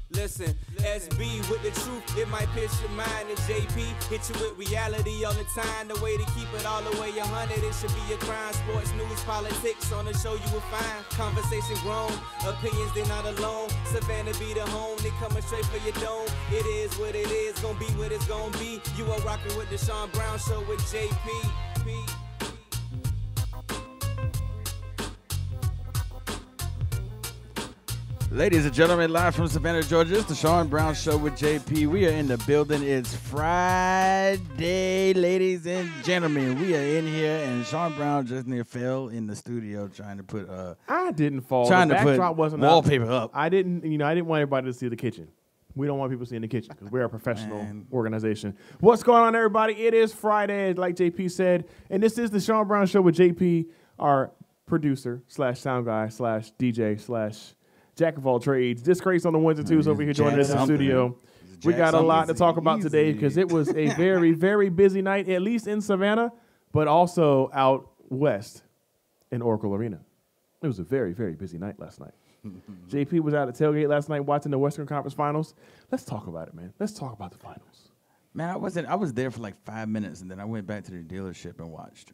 Listen, SB with the truth, it might pierce your mind. And JP hit you with reality all the time. The way to keep it all the way 100, it should be a crime. Sports, news, politics, on the show you will find. Conversation grown, opinions they're not alone. Savannah be the home, they coming straight for your dome. It is what it is, gonna be what it's gonna be. You are rocking with the Sean Brown Show with JP. Ladies and gentlemen, live from Savannah, Georgia, it's the Sean Brown Show with JP. We are in the building. It's Friday, ladies and gentlemen. We are in here, and Sean Brown just near fell in the studio trying to put I didn't fall. Trying the to put wasn't wallpaper up. I didn't want everybody to see the kitchen. We don't want people seeing the kitchen because we're a professional organization. What's going on, everybody? It is Friday, like JP said, and this is the Sean Brown Show with JP, our producer / sound guy / DJ / jack of all trades. Disgrace on the ones and twos over here joining us in the studio. We got a lot to talk about today because it was a very, very busy night, at least in Savannah, but also out west in Oracle Arena. It was a very, very busy night last night. JP was out at tailgate last night watching the Western Conference Finals. Let's talk about it, man. Let's talk about the finals. Man, I was there for like 5 minutes, and then I went back to the dealership and watched.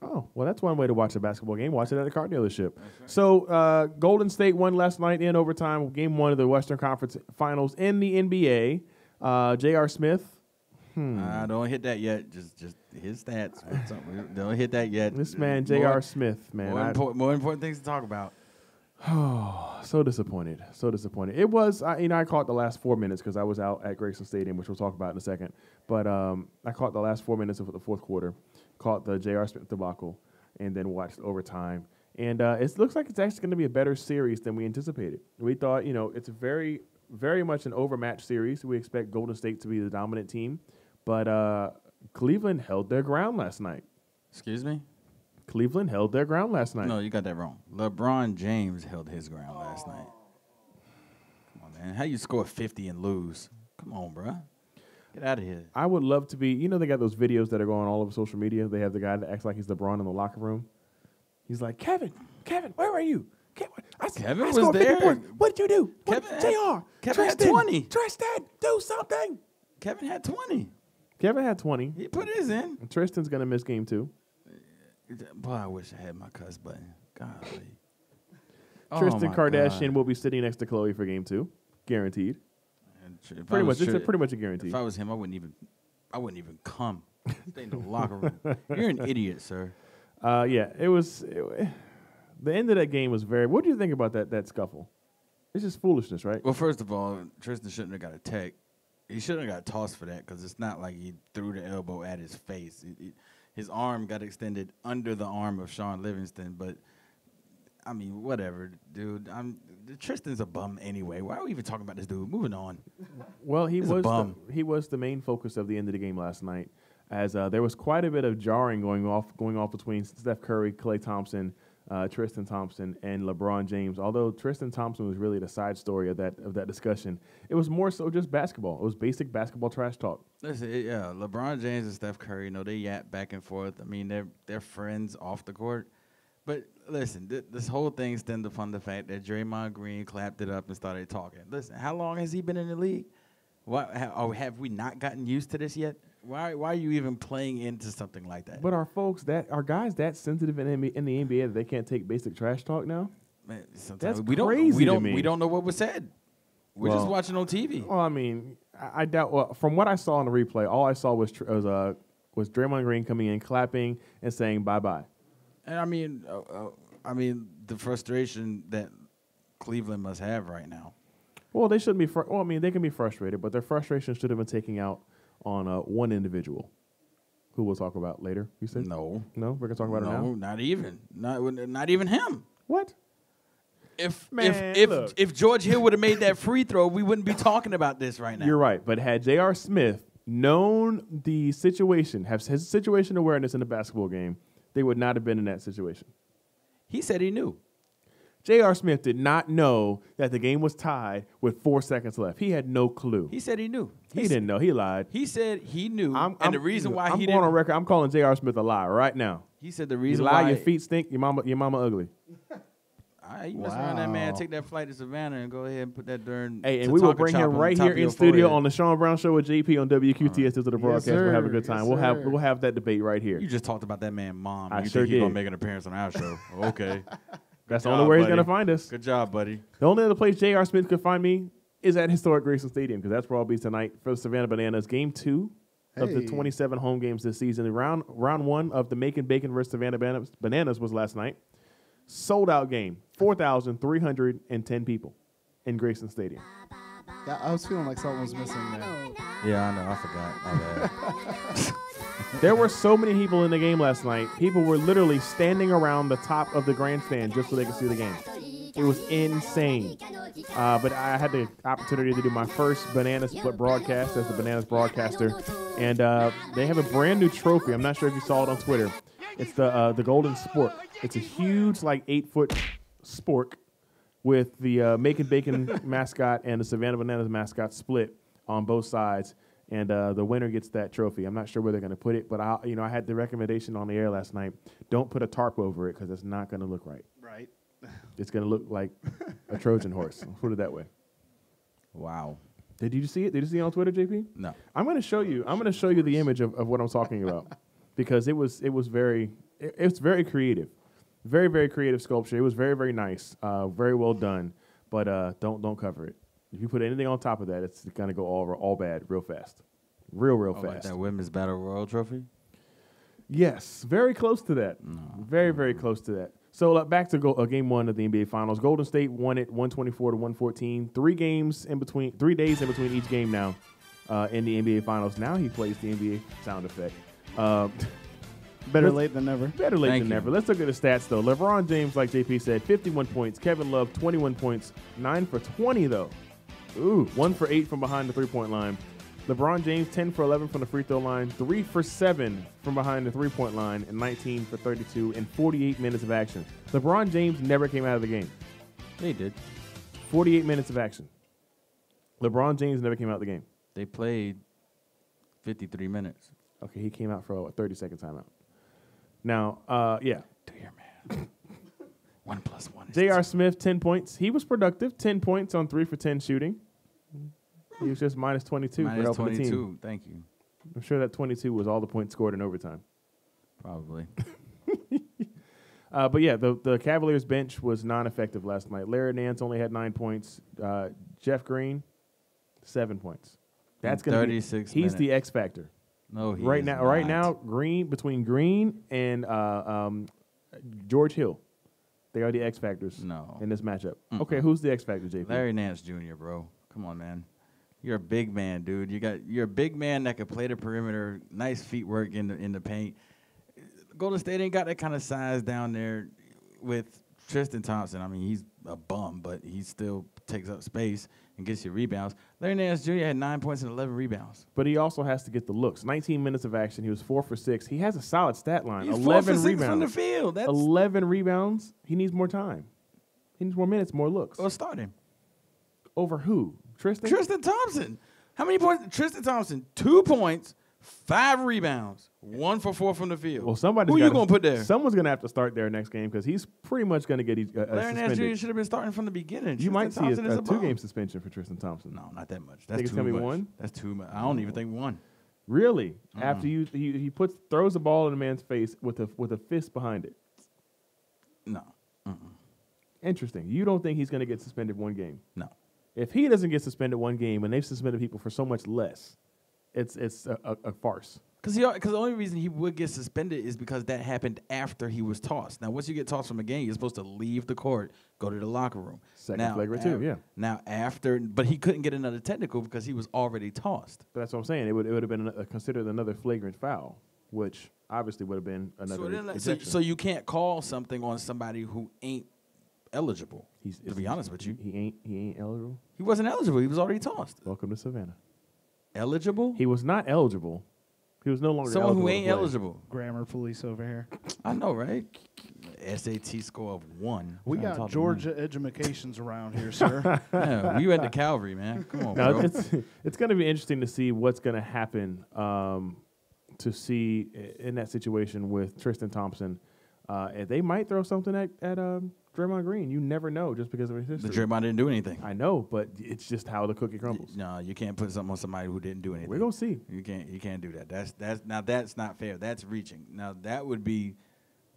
Oh, well, that's one way to watch a basketball game. Watch it at a car dealership. Right. So Golden State won last night in overtime, game one of the Western Conference Finals in the NBA. J.R. Smith. Don't hit that yet. Just his stats. Don't hit that yet. This man, J.R. Smith, man. More important things to talk about. Oh, so disappointed. So disappointed. It was, I caught the last 4 minutes because I was out at Grayson Stadium, which we'll talk about in a second. But I caught the last 4 minutes of the fourth quarter. Caught the J.R. Smith debacle, and then watched overtime. And it looks like it's actually going to be a better series than we anticipated. We thought, it's a very, very much an overmatched series. We expect Golden State to be the dominant team. But Cleveland held their ground last night. Excuse me? Cleveland held their ground last night. No, you got that wrong. LeBron James held his ground last night. Come on, man. How you score 50 and lose? Come on, bro. Get out of here. I would love to be, they got those videos that are going all over social media. They have the guy that acts like he's LeBron in the locker room. He's like, Kevin, where are you? Kevin was there. What did you do? Kevin Tristan, had 20. Tristan, do something. Kevin had 20. Kevin had 20. He put his in. And Tristan's going to miss game 2. Boy, I wish I had my cuss button. Golly. Tristan Kardashian will be sitting next to Khloe for game 2. Guaranteed. It's pretty much a guarantee. If I was him, I wouldn't even come. Stay in the locker room. You're an idiot, sir. It was the end of that game was very. What do you think about that scuffle? It's just foolishness, right? Well, first of all, Tristan shouldn't have got a tech. He shouldn't have got tossed for that because it's not like he threw the elbow at his face. His arm got extended under the arm of Sean Livingston, but I mean, whatever, dude. Tristan's a bum anyway. Why are we even talking about this dude? Moving on. Well, he was the main focus of the end of the game last night, as there was quite a bit of jarring going off between Steph Curry, Klay Thompson, Tristan Thompson, and LeBron James. Although Tristan Thompson was really the side story of that discussion, it was more so just basketball. It was basic basketball trash talk. Listen, LeBron James and Steph Curry, they yap back and forth. I mean, they're friends off the court. But listen, this whole thing stemmed upon the fact that Draymond Green clapped it up and started talking. Listen, how long has he been in the league? Have we not gotten used to this yet? Why are you even playing into something like that? But are guys that sensitive in the NBA that they can't take basic trash talk now? Man, that's crazy to me. We don't know what was said. We're just watching on TV. Well, I mean, I doubt. Well, from what I saw in the replay, all I saw was Draymond Green coming in, clapping, and saying bye-bye. And I mean, the frustration that Cleveland must have right now. Well, they shouldn't be. They can be frustrated, but their frustration should have been taken out on one individual, who we'll talk about later. You said no. We're gonna talk about it now. No, not even him. What? If George Hill would have made that free throw, we wouldn't be talking about this right now. You're right, but had J.R. Smith known the situation, have his situation awareness in the basketball game, they would not have been in that situation. He said he knew. J.R. Smith did not know that the game was tied with 4 seconds left. He had no clue. He said he knew. He didn't know. He lied. He said he knew. The reason why he didn't. I'm going on record. I'm calling J.R. Smith a liar right now. He said the reason you lie, why. Your feet stink. Your mama ugly. You mess around that man, take that flight to Savannah and go ahead and put that darn. Hey, and we will bring him right here in studio on the Sean Brown Show with JP on WQTS to the broadcast. We'll have a good time. We'll have that debate right here. You just talked about that man, Mom. I you sure think he's did. gonna make an appearance on our show? Okay. That's the only way he's gonna find us. Good job, buddy. The only other place J.R. Smith could find me is at historic Grayson Stadium, because that's where I'll be tonight for the Savannah Bananas. Game 2 of the 27 home games this season. Round 1 of the Macon Bacon versus Savannah Bananas was last night. Sold out game, 4,310 people in Grayson Stadium. Yeah, I was feeling like something was missing there. Yeah, I know. I forgot. My bad. There were so many people in the game last night. People were literally standing around the top of the grandstand just so they could see the game. It was insane. But I had the opportunity to do my first Banana Split broadcast as the Bananas broadcaster. And they have a brand new trophy. I'm not sure if you saw it on Twitter. It's the Golden Spork. It's a huge, like, 8-foot spork with the Macon Bacon mascot and the Savannah Bananas mascot split on both sides. And the winner gets that trophy. I'm not sure where they're going to put it, but I had the recommendation on the air last night. Don't put a tarp over it because it's not going to look right. Right. It's going to look like a Trojan horse. I'll put it that way. Wow. Did you see it? Did you see it on Twitter, JP? No. I'm going to show you. I'm going to show you the image of what I'm talking about because it was very creative, very, very creative sculpture. It was very, very nice, very well done. But don't cover it. If you put anything on top of that, it's going to go all bad real fast, real fast. Like that Women's Battle Royal trophy. Yes, very close to that. No. Very, very close to that. So back to game 1 of the NBA Finals. Golden State won it 124-114. 3 days in between each game now in the NBA Finals. Now he plays the NBA sound effect. Better late than never. Better late than never. Let's look at the stats, though. LeBron James, like JP said, 51 points. Kevin Love, 21 points. 9 for 20, though. Ooh, 1 for 8 from behind the three-point line. LeBron James, 10 for 11 from the free throw line, 3 for 7 from behind the three-point line, and 19 for 32 in 48 minutes of action. LeBron James never came out of the game. They did. 48 minutes of action. LeBron James never came out of the game. They played 53 minutes. Okay, he came out for a 30-second timeout. Now, yeah. Do your man. 1 + 1 is J.R. 2. Smith, 10 points. He was productive, 10 points on 3 for 10 shooting. He was just minus 22 Minus for the 22. team. Thank you. I'm sure that 22 was all the points scored in overtime. Probably. But yeah, the Cavaliers bench was non-effective last night. Larry Nance only had 9 points. Jeff Green, 7 points. That's going to be 36 He's minutes. the X factor. No, he Right is now, not. right now, between Green and George Hill, they are the X factors No. in this matchup. Okay, who's the X factor, JP? Larry Nance Jr., bro. Come on, man. You're a big man, dude. You're a big man that can play the perimeter. Nice feet work in the paint. Golden State ain't got that kind of size down there with Tristan Thompson. I mean, he's a bum, but he still takes up space and gets you rebounds. Larry Nance Jr. had 9 points and 11 rebounds. But he also has to get the looks. 19 minutes of action. He was 4 for 6. He has a solid stat line. He's 11 4 for 6 rebounds from the field. That's 11 rebounds. He needs more time. He needs more minutes, more looks. Well, start him. Over who? Tristan? Tristan Thompson. How many points? Tristan Thompson, 2 points, 5 rebounds, 1 for 4 from the field. Well, somebody's Who you going to put there? Someone's going to have to start there next game because he's pretty much going to get Larry Nance Jr. suspended. should have been starting from the beginning. You might see a Tristan Thompson is a 2-game bum. suspension for Tristan Thompson. No, not that much. Think That's it's too gonna be much. 1? That's too much. I don't even think 1. Really? After he throws the ball in a man's face with a fist behind it. No. Interesting. You don't think he's going to get suspended 1 game? No. If he doesn't get suspended 1 game and they've suspended people for so much less, it's a farce. Because the only reason he would get suspended is because that happened after he was tossed. Now, once you get tossed from a game, you're supposed to leave the court, go to the locker room. Second flagrant too, yeah. Now, but he couldn't get another technical because he was already tossed. But that's what I'm saying. It would have been considered another flagrant foul, which obviously would have been another ejection. So you can't call something on somebody who ain't eligible. To be honest with you, he ain't eligible. he wasn't eligible. He was already tossed. Welcome to Savannah. Eligible? He was not eligible. He was no longer Someone eligible who to ain't play. eligible. Grammar police over here. I know, right? SAT score of 1. We Trying to got talk to Georgia edumacations around here, sir. me. Yeah, we went to Calvary, man. Come on, Now, bro. it's going to be interesting to see what's going to happen to see in that situation with Tristan Thompson. They might throw something at Draymond Green. You never know just because of his history. The Draymond didn't do anything. I know, but it's just how the cookie crumbles. No, you can't put something on somebody who didn't do anything. We're gonna see. You can't do that. That's not fair. That's reaching. Now that would be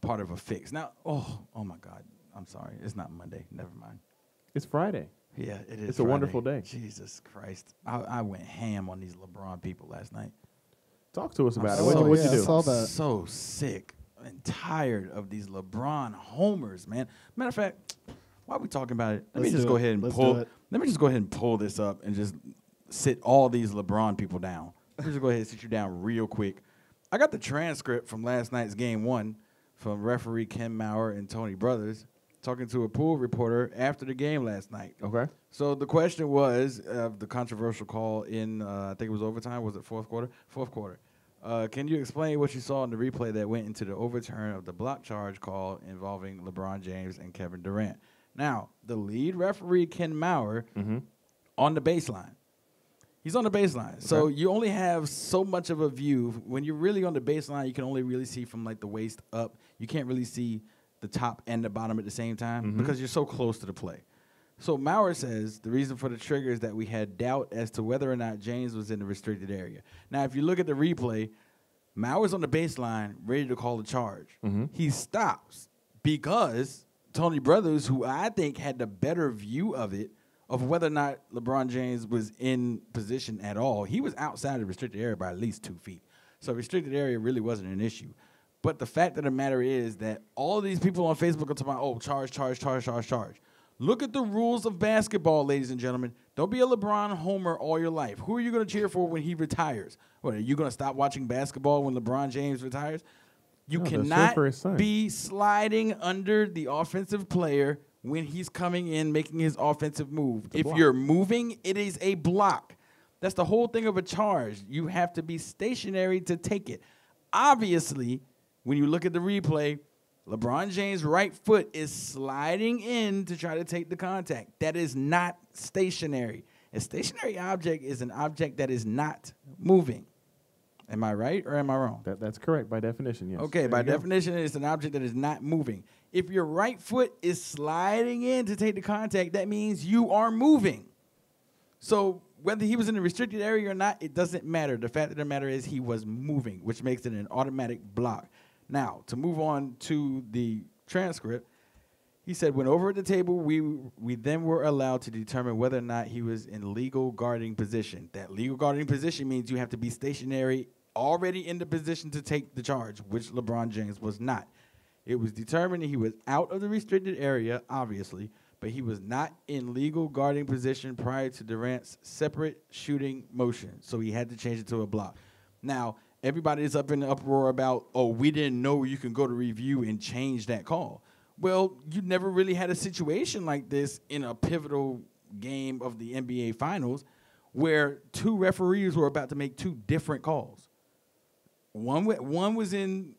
part of a fix. Now, oh my God, I'm sorry. It's not Monday. Never mind. It's Friday. Yeah, it is. It's a wonderful day. Jesus Christ, I went ham on these LeBron people last night. Talk to us about it. So, What'd you do? I saw that. So sick and tired of these LeBron homers, man. Matter of fact, while we talking about it, let me just go ahead and pull this up and just sit all these LeBron people down. Let me just go ahead and sit you down real quick. I got the transcript from last night's game 1 from referee Ken Maurer and Tony Brothers talking to a pool reporter after the game last night. Okay. So the question was the controversial call in, I think it was overtime. Was it fourth quarter? Fourth quarter. Can you explain what you saw in the replay that went into the overturn of the block charge call involving LeBron James and Kevin Durant? Now, the lead referee, Ken Maurer, on the baseline. He's on the baseline. Okay. So you only have so much of a view. When you're really on the baseline, you can only really see from like the waist up. You can't really see the top and the bottom at the same time because you're so close to the play. So Maurer says the reason for the trigger is that we had doubt as to whether or not James was in the restricted area. Now, if you look at the replay, Maurer's on the baseline ready to call the charge. He stops because Tony Brothers, who I think had the better view of it, of whether or not LeBron James was in position at all, he was outside the restricted area by at least 2 feet. So restricted area really wasn't an issue. But the fact of the matter is that all of these people on Facebook are talking about, oh, charge. Look at the rules of basketball, ladies and gentlemen. Don't be a LeBron homer all your life. Who are you going to cheer for when he retires? What, are you going to stop watching basketball when LeBron James retires? You cannot be sliding under the offensive player when he's coming in making his offensive move. If you're moving, it is a block. That's the whole thing of a charge. You have to be stationary to take it. Obviously, when you look at the replay, LeBron James' right foot is sliding in to try to take the contact. That is not stationary. A stationary object is an object that is not moving. Am I right or am I wrong? That's correct by definition, yes. Okay, by definition, it's an object that is not moving. If your right foot is sliding in to take the contact, that means you are moving. So whether he was in the restricted area or not, it doesn't matter. The fact of the matter is he was moving, which makes it an automatic block. Now, to move on to the transcript, he said, when over at the table, we then were allowed to determine whether or not he was in legal guarding position. That legal guarding position means you have to be stationary, already in the position to take the charge, which LeBron James was not. It was determined that he was out of the restricted area, obviously, but he was not in legal guarding position prior to Durant's separate shooting motion, so he had to change it to a block. Now, everybody's up in the uproar about, oh, we didn't know you can go to review and change that call. Well, you never really had a situation like this in a pivotal game of the NBA Finals where 2 referees were about to make 2 different calls. One was in,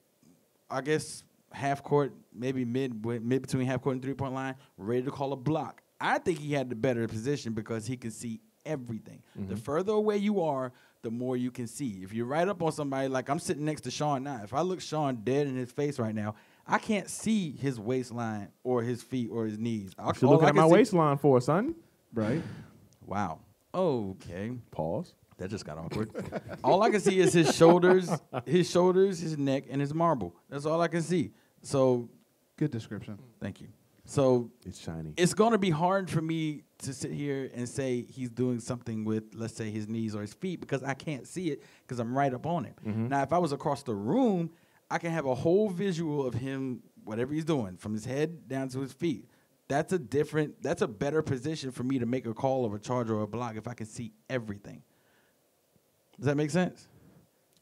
I guess, half court, maybe mid between half court and 3-point line, ready to call a block. I think he had the better position because he could see everything. The further away you are, the more you can see. If you're right up on somebody, like I'm sitting next to Sean now, if I look Sean dead in his face right now, I can't see his waistline or his feet or his knees. You should look at my waistline for, son. Right? Wow. Okay. Pause. That just got awkward. All I can see is his shoulders, his neck, and his marble. That's all I can see. So, good description. Thank you. So it's shiny. It's going to be hard for me to sit here and say he's doing something with, let's say, his knees or his feet because I can't see it because I'm right up on it. Now, if I was across the room, I can have a whole visual of him, whatever he's doing, from his head down to his feet. That's a better position for me to make a call of a charge or a block if I can see everything. Does that make sense?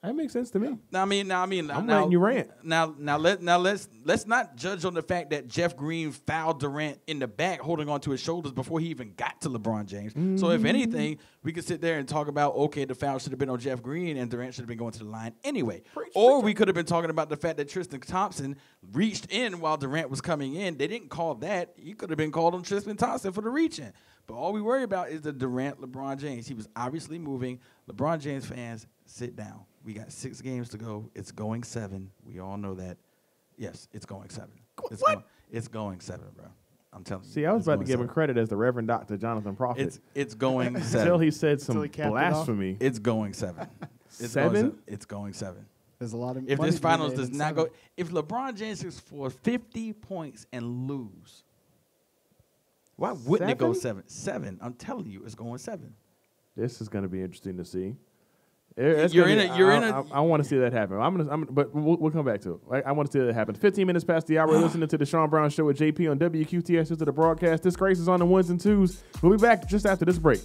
That makes sense to me. I'm letting you rant. Let's not judge on the fact that Jeff Green fouled Durant in the back, holding onto his shoulders before he even got to LeBron James. So if anything, we could sit there and talk about, okay, the foul should have been on Jeff Green and Durant should have been going to the line anyway. Or we could have been talking about the fact that Tristan Thompson reached in while Durant was coming in. They didn't call that. He could have been called on Tristan Thompson for the reach in. But all we worry about is the Durant-LeBron James. He was obviously moving. LeBron James fans, sit down. We got 6 games to go. It's going 7. We all know that. Yes, it's going 7. What? It's going 7, bro. I'm telling you. See, I was It's about to going give him 7. credit as the Reverend Dr. Jonathan Prophet. It's going 7. Until he said Until some he capped it off. blasphemy. It's going 7. It's 7? Going it's going 7. There's a lot of If money this to be finals made does in not 7. go, if LeBron James scores 50 points and lose, why wouldn't it go 7? 7. I'm telling you, it's going 7. This is going to be interesting to see. I want to see that happen. But we'll come back to it. I want to see that happen. 15 minutes past the hour. Listening to the Sean Brown Show with JP on WQTS to the broadcast. This Grace is on the ones and twos. We'll be back just after this break.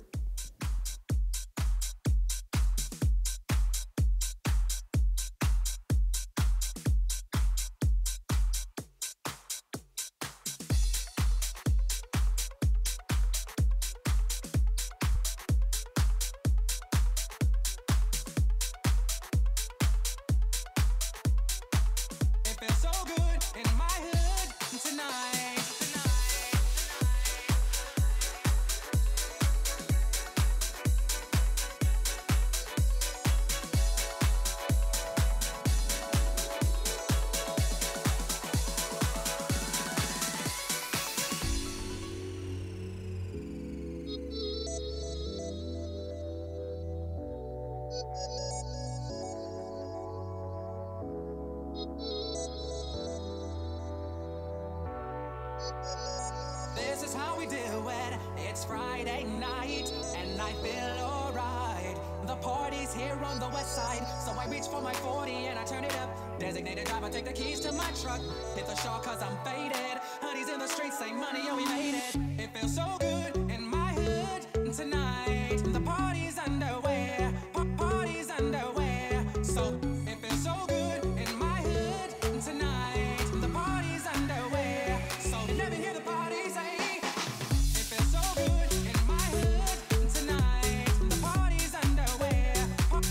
This is how we do it. It's Friday night, and I feel alright. The party's here on the west side, so I reach for my 40 and I turn it up. Designated driver, take the keys to my truck. Hit the shore cause I'm faded. Honey's in the streets, say money, oh we made it. It feels so good in my hood tonight. The party's underway, party's underway. So it feels so good in my hood tonight. The party's underway. So you never hear the party say. It feels so good in my hood tonight. The party's underway,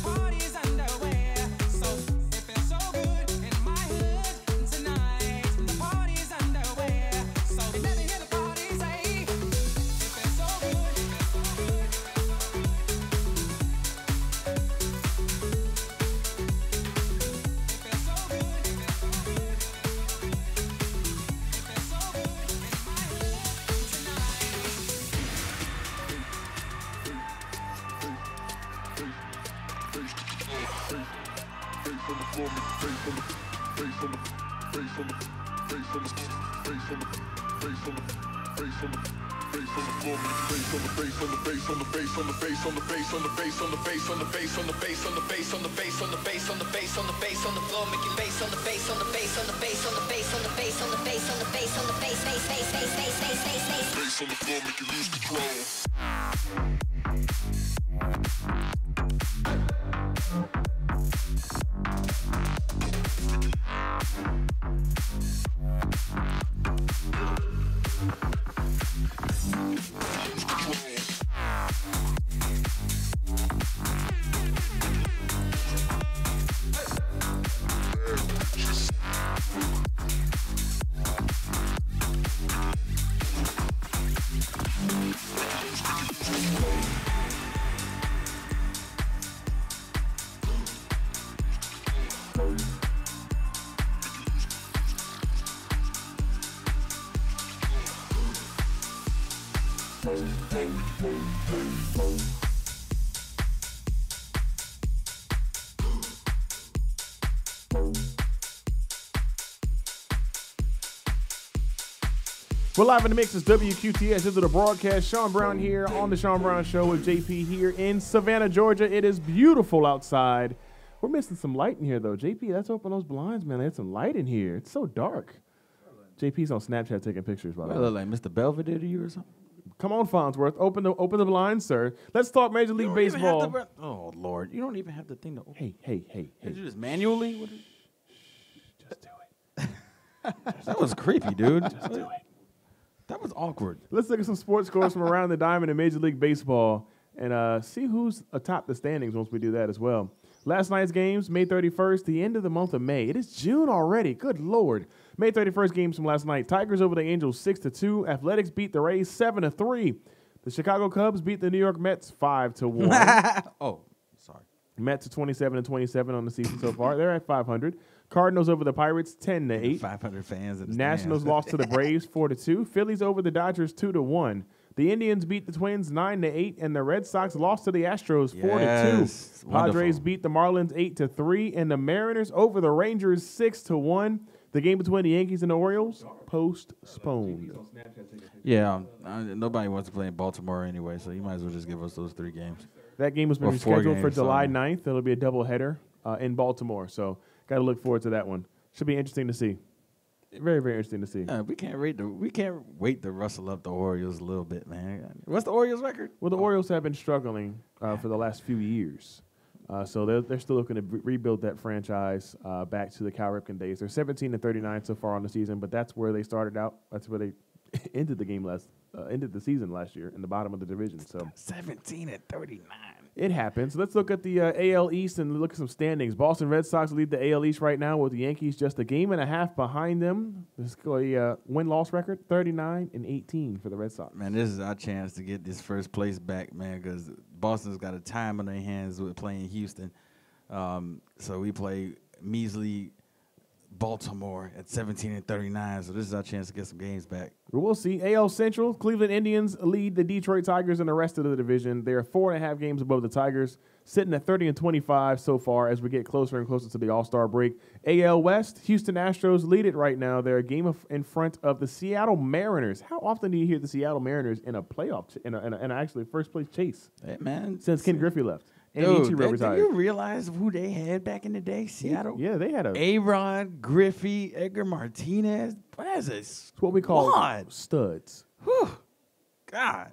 party's underway. So it feels so good in my hood tonight. The party's underway. So you never hear the party say. It feels so good. We're live in the mix. It's WQTS. This is the broadcast. Sean Brown here on the Sean Brown Show with JP here in Savannah, Georgia. It is beautiful outside. We're missing some light in here, though. JP, let's open those blinds, man. There's some light in here. It's so dark. JP's on Snapchat taking pictures, by the way. Look like Mr. Belvedere to you or something? Come on, Farnsworth. Open the blinds, sir. Let's talk Major League Baseball. Oh, Lord. You don't even have the thing to open. Hey. Did you just manually? Just do it. That was creepy, dude. Just do it. That was awkward. Let's look at some sports scores from around the diamond in Major League Baseball and see who's atop the standings once we do that as well. Last night's games, May 31st, the end of the month of May. It is June already. Good Lord. May 31st games from last night. Tigers over the Angels 6-2. Athletics beat the Rays 7-3. The Chicago Cubs beat the New York Mets 5-1. Oh, sorry. Mets are 27-27 on the season so far. They're at 500. Cardinals over the Pirates 10-8. 500 fans. In the Nationals stands. lost to the Braves 4-2. Phillies over the Dodgers 2-1. The Indians beat the Twins 9-8, and the Red Sox lost to the Astros 4-2. Yes, Padres wonderful. beat the Marlins 8-3, and the Mariners over the Rangers 6-1. The game between the Yankees and the Orioles postponed. Yeah, nobody wants to play in Baltimore anyway, so you might as well just give us those 3 games. That game has been Or 4 rescheduled for games, July so- 9th. It'll be a doubleheader in Baltimore, so got to look forward to that one. Should be interesting to see. Very, very interesting to see. We can't wait to rustle up the Orioles a little bit, man. What's the Orioles record? Well, the Orioles have been struggling for the last few years. So they're still looking to rebuild that franchise back to the Cal Ripken days. They're 17-39 so far on the season, but that's where they started out. That's where they ended the season last year in the bottom of the division. So 17-39. it happens. Let's look at the AL East and look at some standings. Boston Red Sox lead the AL East right now with the Yankees just a game and a half behind them. This is a win-loss record, 39-18 for the Red Sox. Man, this is our chance to get this first place back, man, because Boston's got a time on their hands with playing Houston. So we play measly Baltimore at 17-39, so this is our chance to get some games back. We'll see. AL Central, Cleveland Indians lead the Detroit Tigers and the rest of the division. They're 4.5 games above the Tigers, sitting at 30-25 so far as we get closer and closer to the All-Star break. AL West, Houston Astros lead it right now. They're a game in front of the Seattle Mariners. How often do you hear the Seattle Mariners in a playoff, in actually first-place chase? Hey, man. Since Ken Griffey left. And Dude, Ichiro do retired. you realize who they had back in the day? Seattle? Yeah, they had A-Rod, Griffey, Edgar Martinez. That's it's what we call squad. studs. Whew. God.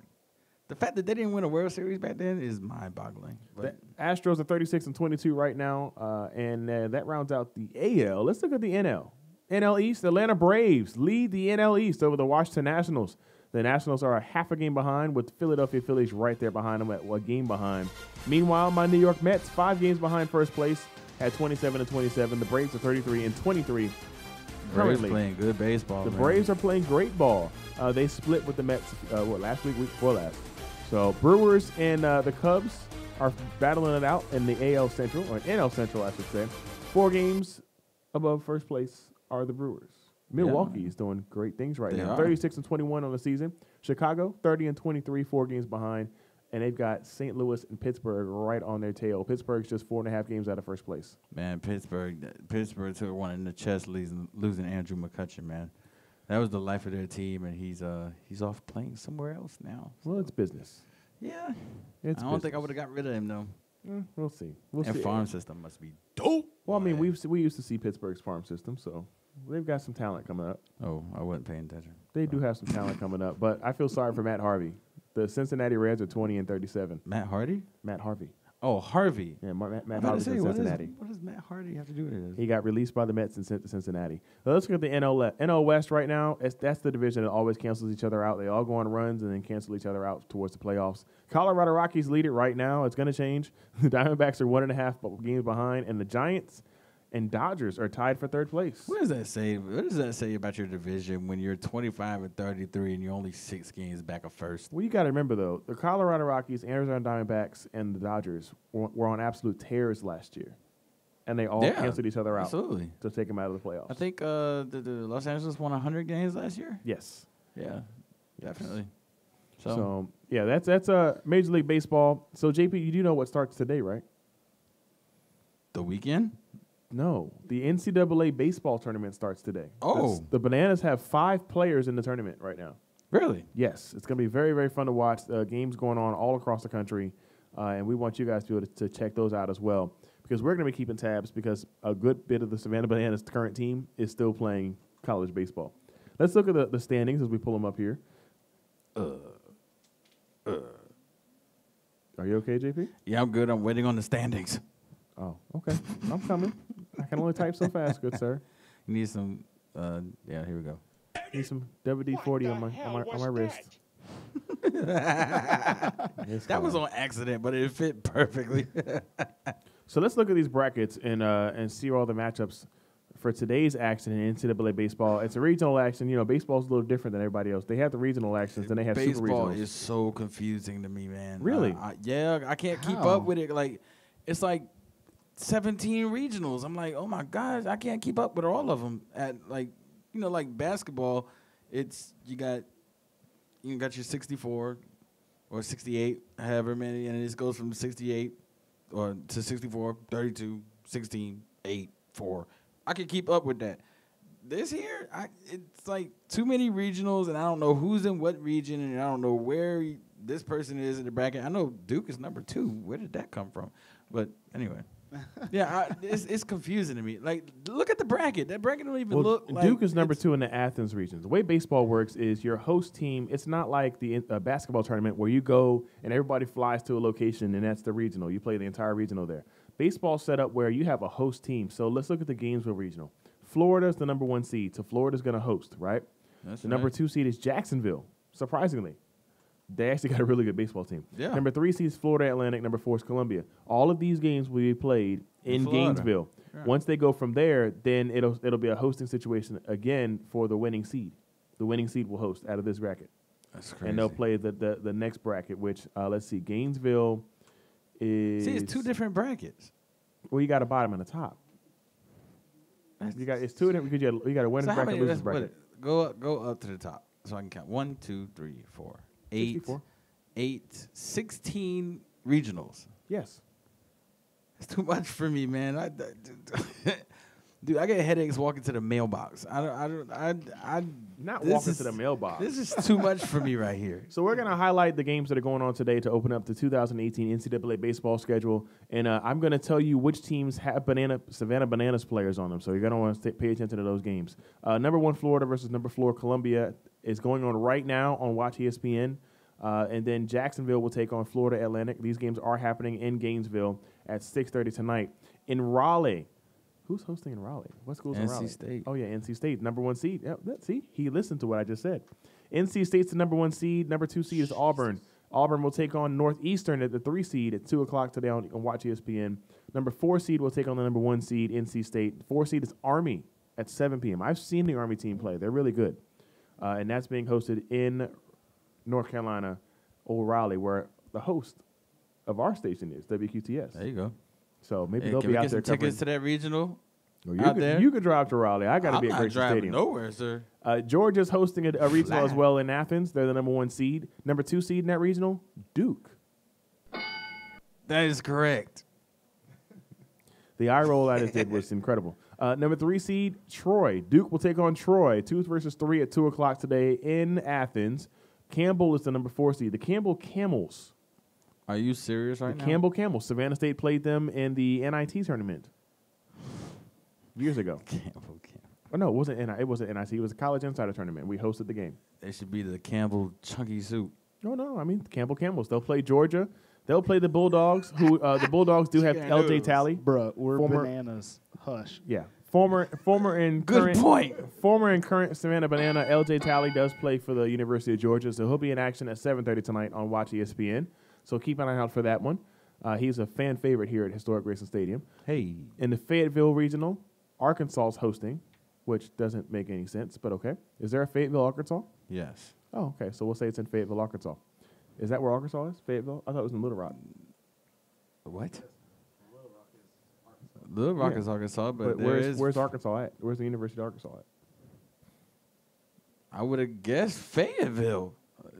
The fact that they didn't win a World Series back then is mind-boggling. The But Astros are 36-22 right now, and that rounds out the AL. Let's look at the NL. NL East, Atlanta Braves lead the NL East over the Washington Nationals. The Nationals are a half a game behind, with Philadelphia Phillies right there behind them at a game behind. Meanwhile, my New York Mets, 5 games behind first place at 27-27. The Braves are 33-23. Braves Currently, playing good baseball. the man. Braves are playing great ball. They split with the Mets last week before last. So Brewers and the Cubs are battling it out in the AL Central, or NL Central, I should say. 4 games above first place are the Brewers. Milwaukee is doing great things right They now. are. 36-21 on the season. Chicago, 30-23, 4 games behind. And they've got St. Louis and Pittsburgh right on their tail. Pittsburgh's just 4.5 games out of first place. Man, Pittsburgh took one in the chest losing Andrew McCutchen, man. That was the life of their team, and he's off playing somewhere else now. Well, it's business. Yeah. It's I don't think I business. would have got rid of him, though. We'll see. We'll And see. farm system must be dope. Well, I mean, boy. we used to see Pittsburgh's farm system, so they've got some talent coming up. Oh, I wasn't paying attention. They do have some talent coming up, but I feel sorry for Matt Harvey. The Cincinnati Reds are 20-37. Matt Hardy? Matt Harvey. Oh, Harvey. Yeah, Matt I'm about Harvey's to in say, Cincinnati. what does Matt Hardy have to do with this? He got released by the Mets and sent to Cincinnati. Well, let's look at the NL West right now. That's the division that always cancels each other out. They all go on runs and then cancel each other out towards the playoffs. Colorado Rockies lead it right now. It's going to change. The Diamondbacks are 1.5 games behind, and the Giants and Dodgers are tied for third place. What does that say? What does that say about your division when you're 25-33 and you're only 6 games back of first? Well, you got to remember, though, the Colorado Rockies, Arizona Diamondbacks, and the Dodgers were on absolute tears last year. And they all Yeah, canceled each other out Absolutely. to take them out of the playoffs. I think the Los Angeles won 100 games last year. Yes. Yeah, definitely. So yeah, that's Major League Baseball. So, JP, you do know what starts today, right? The weekend? No. The NCAA baseball tournament starts today. Oh. The Bananas have 5 players in the tournament right now. Really? Yes. It's going to be very, very fun to watch. Games going on all across the country. And we want you guys to be able to check those out as well, because we're going to be keeping tabs, because a good bit of the Savannah Bananas current team is still playing college baseball. Let's look at the standings as we pull them up here. Are you okay, JP? Yeah, I'm good. I'm waiting on the standings. Oh, okay. I'm coming. I can only type so fast, good sir. You need some. Yeah, here we go. Need some WD-40 on my wrist. That was on accident, but it fit perfectly. So let's look at these brackets and see all the matchups for today's action in NCAA baseball. It's a regional action. You know, baseball's a little different than everybody else. They have the regional actions, then they have super Baseball regionals. is so confusing to me, man. Really? I can't keep up with it. Like, it's like 17 regionals. I'm like, oh my gosh, I can't keep up with all of them. At like, like basketball, it's you got your 64 or 68, however many, and it just goes from 68 or to 64, 32, 16, 8, 4. I can keep up with that. This here, it's like too many regionals, and I don't know who's in what region, and I don't know where this person is in the bracket. I know Duke is number 2. Where did that come from? But anyway, yeah, it's confusing to me. Like, look at the bracket. That bracket don't even look like Duke is number 2 in the Athens region. The way baseball works is your host team. It's not like the basketball tournament where you go and everybody flies to a location and that's the regional. You play the entire regional there. Baseball set up where you have a host team. So let's look at the Gainesville regional. Florida's the number 1 seed, so Florida's going to host, right? That's the number right. 2 seed is Jacksonville, surprisingly. They actually got a really good baseball team. Yeah. Number 3 seed is Florida Atlantic. Number 4 is Columbia. All of these games will be played in Gainesville. Yeah. Once they go from there, then it'll be a hosting situation again for the winning seed. The winning seed will host out of this bracket. That's crazy. And they'll play the next bracket, which, let's see, Gainesville is... See, it's 2 different brackets. Well, you got a bottom and a top. It's 2 different because you got a winner's So how bracket, many? loser's bracket. Go up to the top so I can count. 1, 2, 3, 4, 8, 64. 8, 16 regionals. Yes. It's too much for me, man. Dude, I get headaches walking to the mailbox. Not this walking is- to the mailbox. This is too much for me right here. So we're going to highlight the games that are going on today to open up the 2018 NCAA baseball schedule. And I'm going to tell you which teams have Savannah Bananas players on them. So you're going to want to pay attention to those games. Number 1 Florida versus number 4 Columbia is going on right now on Watch ESPN. And then Jacksonville will take on Florida Atlantic. These games are happening in Gainesville at 6:30 tonight. In Raleigh, who's hosting in Raleigh? What school's in NC Raleigh? State. Oh, yeah, NC State, number 1 seed. Yep, see, he listened to what I just said. NC State's the number 1 seed. Number 2 seed is Auburn. Auburn will take on Northeastern at the 3 seed at 2 o'clock today on Watch ESPN. Number 4 seed will take on the number 1 seed, NC State. 4 seed is Army at 7 p.m. I've seen the Army team play. They're really good. And that's being hosted in North Carolina, Old Raleigh, where the host of our station is, WQTS. There you go. So maybe Hey, they'll can be we out get there some covering. tickets to that regional? Well, you could drive to Raleigh. I got to be at I'm not Grayson driving Stadium. nowhere, sir. Georgia's hosting a regional as Fly. well in Athens. They're the number 1 seed. Number 2 seed in that regional, Duke. That is correct. The eye roll I just did was incredible. Number 3 seed, Troy. Duke will take on Troy. 2 versus 3 at 2 o'clock today in Athens. Campbell is the number 4 seed. The Campbell Camels. Are you serious right now? Campbell Camels. Savannah State played them in the NIT tournament years ago. Campbell. Oh, no, it wasn't NIT. It wasn't NIT. It was a college insider tournament. We hosted the game. They should be the Campbell Chunky Soup. No. I mean, Campbell Camels. They'll play Georgia. They'll play the Bulldogs, who the Bulldogs do have Chicken LJ noodles. Talley. Bruh, we're Former- bananas. Hush. Yeah. Former and Good current, point. Former and current Savannah Banana LJ Talley does play for the University of Georgia, so he'll be in action at 7:30 tonight on Watch ESPN. So keep an eye out for that one. He's a fan favorite here at Historic Grayson Stadium. Hey. In the Fayetteville Regional, Arkansas is hosting, which doesn't make any sense, but okay. Is there a Fayetteville, Arkansas? Yes. Oh, okay. So we'll say it's in Fayetteville, Arkansas. Is that where Arkansas is? Fayetteville? I thought it was in Little Rock. What? Little Rock Yeah. is Arkansas, but where's Arkansas at? Where's the University of Arkansas at? I would have guessed Fayetteville.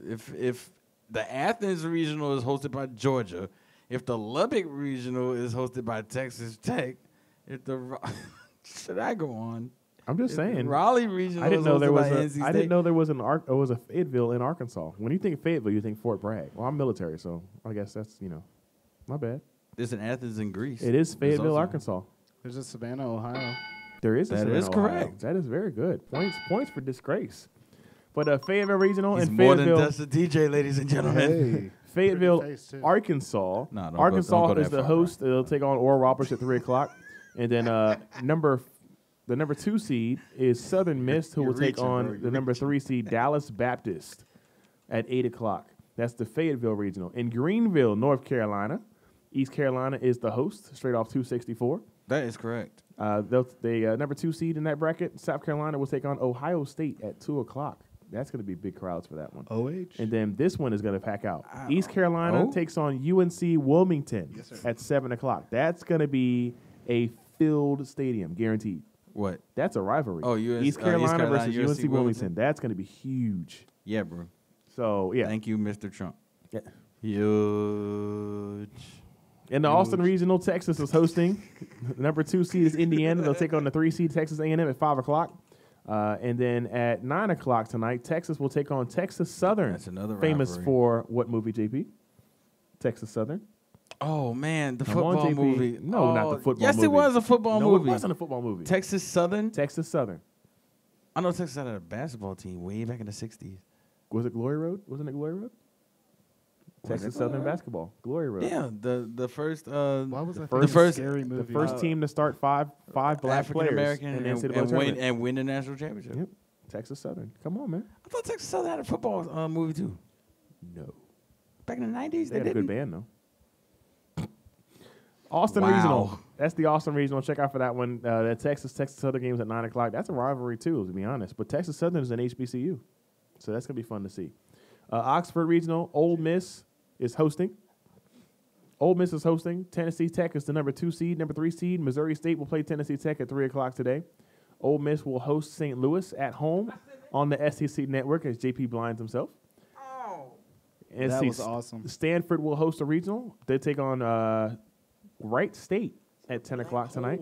If the Athens regional is hosted by Georgia, if the Lubbock regional is hosted by Texas Tech, if the should I go on? I'm just If saying. Raleigh regional. I didn't is know there hosted was by a. NC I didn't State. know there was was a Fayetteville in Arkansas. When you think Fayetteville, you think Fort Bragg. Well, I'm military, so I guess that's my bad. There's an Athens in Greece. It is There's Fayetteville, also- Arkansas. There's a Savannah, Ohio. There is. That Savannah, is Ohio. correct. That is very good. Points for disgrace. But Fayetteville Regional He's and more than Fayetteville, just a DJ, ladies and gentlemen. Hey. Fayetteville, Pretty face, too. Arkansas. No, don't Arkansas go is that the far, host. They'll take on Oral Roberts at 3 o'clock, and then the number 2 seed is Southern Miss, who You're will take reaching, on bro. You're the number 3 seed Dallas Baptist at 8 o'clock. That's the Fayetteville Regional. In Greenville, North Carolina, East Carolina is the host, straight off 264. That is correct. The number 2 seed in that bracket, South Carolina, will take on Ohio State at 2 o'clock. That's going to be big crowds for that one. OH. And then this one is going to pack out. East Carolina takes on UNC Wilmington Yes, sir. at 7 o'clock. That's going to be a filled stadium, guaranteed. What? That's a rivalry. Oh, East Carolina versus UNC UNC Wilmington. That's going to be huge. Yeah, bro. So, yeah. Thank you, Mr. Trump. Yeah. Huge. In the Austin Regional, Texas is hosting. The number 2 seed is Indiana. They'll take on the 3 seed Texas A&M at 5 o'clock. And then at 9 o'clock tonight, Texas will take on Texas Southern. That's another famous rivalry. for what movie, JP? Texas Southern. Oh, man, the Come on, football JP. movie. No, not the football yes, movie. it was a football No, movie. it wasn't a football movie. Texas Southern? Texas Southern. I know Texas had a basketball team way back in the 60s. Was it Glory Road? Wasn't it Glory Road? Texas Southern basketball. Glory Road. Yeah, the first Why was that first- a first- scary The movie? first team to start five black African players American in the NCAA and tournament. win the national championship. Yep. Texas Southern. Come on, man. I thought Texas Southern had a football movie too. No. Back in the 90s, They had a good band, though. Austin Wow. Regional. That's the Austin Regional. Check out for that one. The Texas Southern games at 9 o'clock. That's a rivalry, too, to be honest. But Texas Southern is an HBCU. So that's going to be fun to see. Oxford Regional. Ole Miss is hosting. Ole Miss is hosting. Tennessee Tech is the number 2 seed. Number 3 seed, Missouri State will play Tennessee Tech at 3 o'clock today. Ole Miss will host St. Louis at home on the SEC network as JP blinds himself. And That see, was awesome. Stanford will host a regional. They take on Wright State at 10 o'clock tonight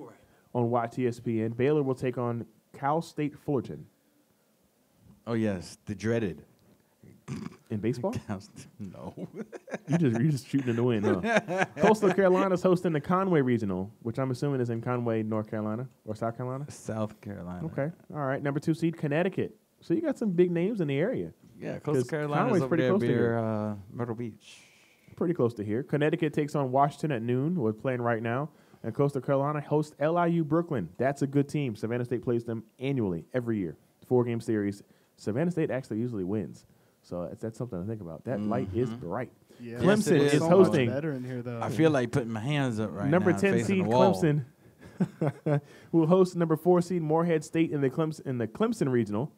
on YTSPN. Baylor will take on Cal State Fullerton. Oh yes, the dreaded. In baseball? No. You're just shooting in the wind, huh? Coastal Carolina's hosting the Conway Regional, which I'm assuming is in Conway, North Carolina or South Carolina. South Carolina. Okay. All right. Number 2 seed, Connecticut. So you got some big names in the area. Yeah, 'Cause Coastal Carolina's Conway's over pretty there close to here. near Myrtle Beach. Pretty close to here. Connecticut takes on Washington at noon. We're playing right now. And Coastal Carolina hosts LIU Brooklyn. That's a good team. Savannah State plays them annually, every year. 4-game series. Savannah State actually usually wins. So that's something to think about. That light is bright. Yeah. Clemson Yes, it is so hosting. much better in here, though. I feel like putting my hands up right Number now. 10 facing seed the wall. Clemson will host number 4 seed Morehead State in the Clemson Regional.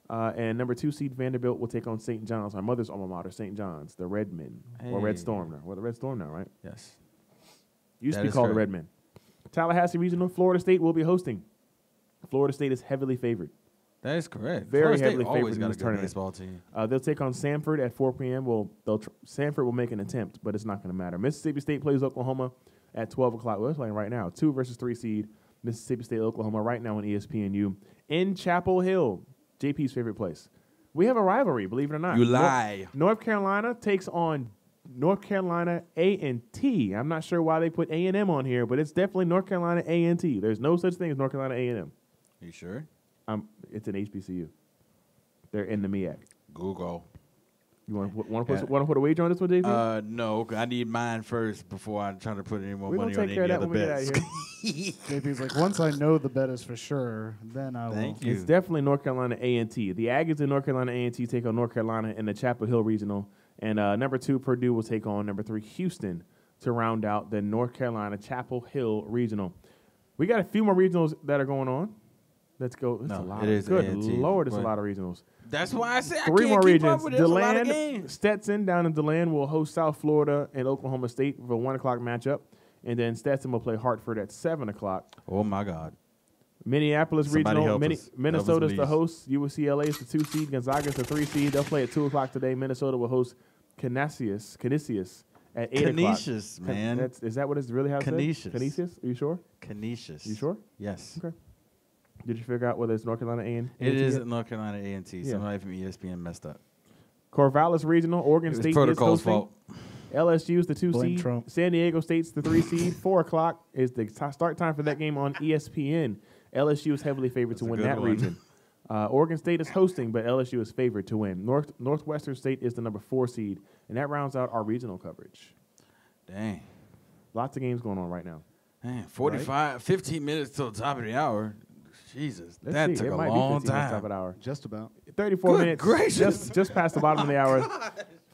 And number 2 seed Vanderbilt will take on St. John's. My mother's alma mater, St. John's, the Redmen. Or Red Hey. Storm now. Well, the Red Storm now, right? Yes. Used to That be is called the correct. Redmen. Tallahassee Regional, Florida State will be hosting. Florida State is heavily favored. That is correct. Very Florida State heavily always favored in got a this good tournament. baseball team. They'll take on Samford at 4 p.m. Samford will make an attempt, but it's not going to matter. Mississippi State plays Oklahoma at 12 o'clock. We're playing right now. 2 versus 3 seed. Mississippi State, Oklahoma, right now on ESPNU. In Chapel Hill, JP's favorite place. We have a rivalry, believe it or not. You lie. North Carolina takes on North Carolina A&T. I'm not sure why they put A&M on here, but it's definitely North Carolina A&T. There's no such thing as North Carolina A&M. You sure? It's an HBCU. They're in the MEAC. Google. You want to put a wager on this one, JP? No, I need mine first before I try to put any more We're money gonna on take care of any that other when we get out of bets. here. JP's like, once I know the bet is for sure, then I will. Thank you. It's definitely North Carolina A&T. The Aggies in North Carolina A&T take on North Carolina in the Chapel Hill Regional. And number 2, Purdue will take on number 3, Houston, to round out the North Carolina Chapel Hill Regional. We got a few more regionals that are going on. Let's go. It's No, a lot. it is Good A&T, Lord, it's a but- lot of regionals. That's why I said I 3 can't more keep regions. up with it. There's a lot of DeLand, games. Stetson down in DeLand will host South Florida and Oklahoma State for a 1 o'clock matchup. And then Stetson will play Hartford at 7 o'clock. Oh, my God. Minneapolis Somebody Regional. help us. Minnesota's Help the us, host. UCLA is the 2 seed. Gonzaga's the 3 seed. They'll play at 2 o'clock today. Minnesota will host Canisius at 8 o'clock. Canisius, man. Is that what it's really how it says? Canisius. Canisius? Are you sure? Canisius. You sure? Yes. Okay. Did you figure out whether it's North Carolina A&T? It is North Carolina A&T. Yeah. Somebody from ESPN messed up. Corvallis Regional. Oregon It was State protocol's is hosting. fault. LSU is the 2 Blame seed. Trump. San Diego State's the 3 seed. 4 o'clock is the start time for that game on ESPN. LSU is heavily favored That's to a win good that one. region. Oregon State is hosting, but LSU is favored to win. Northwestern State is the number 4 seed, and that rounds out our regional coverage. Dang. Lots of games going on right now. Man, 15 minutes till the top of the hour. Jesus, Let's that see. took It a might be long 15 minutes top of time. the hour. Just about. 34 Good minutes. gracious. Just past the bottom of the hour.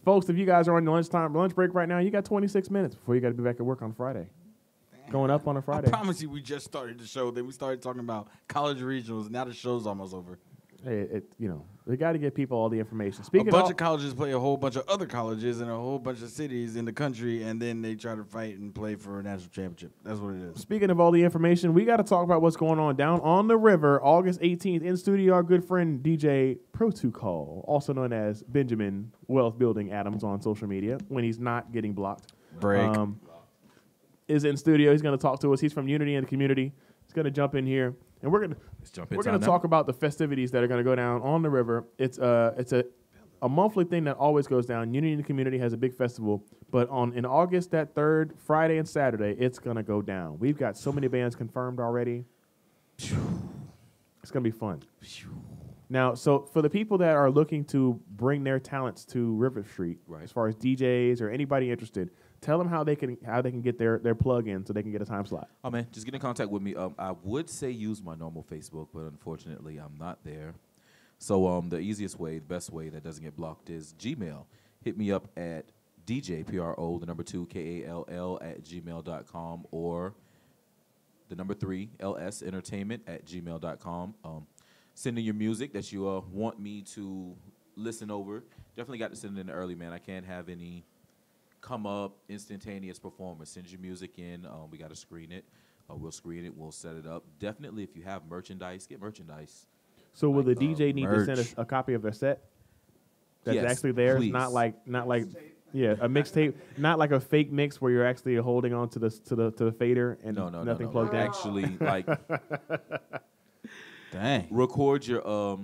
Folks, if you guys are on your lunch break right now, you got 26 minutes before you got to be back at work on Friday. Going up on a Friday. I promise you, we just started the show. Then we started talking about college regionals. Now the show's almost over. Hey, they got to give people all the information. A Speaking bunch of colleges play a whole bunch of other colleges in a whole bunch of cities in the country, and then they try to fight and play for a national championship. That's what it is. Speaking of all the information, we got to talk about what's going on down on the river, August 18th. In studio, our good friend DJ Protocol, also known as Benjamin Wealth Building Adams on social media, when he's not getting blocked. Break. Is in studio. He's going to talk to us. He's from Unity in the Community. He's going to jump in here, and we're going to talk about the festivities that are going to go down on the river. It's a monthly thing that always goes down. Unity in the Community has a big festival, but in August, that third Friday and Saturday, it's going to go down. We've got so many bands confirmed already. It's going to be fun. Now, so for the people that are looking to bring their talents to River Street, as far as DJs or anybody interested, tell them how they can get their plug in so they can get a time slot. Oh man, just get in contact with me. I would say use my normal Facebook, but unfortunately I'm not there. So the easiest way, the best way that doesn't get blocked is Gmail. Hit me up at djpro2kall@gmail.com or the number 3 lsentertainment@gmail.com. Send in your music that you want me to listen over. Definitely got to send it in early, man. I can't have any come up instantaneous performance. Send your music in. We got to screen it. We'll screen it. We'll set it up. Definitely, if you have merchandise, get merchandise. So will the DJ need to send us a copy of their set that's actually theirs? Please. Not like a mixtape, not like a fake mix where you're actually holding on to the fader and nothing plugged in. Actually, like, dang, record a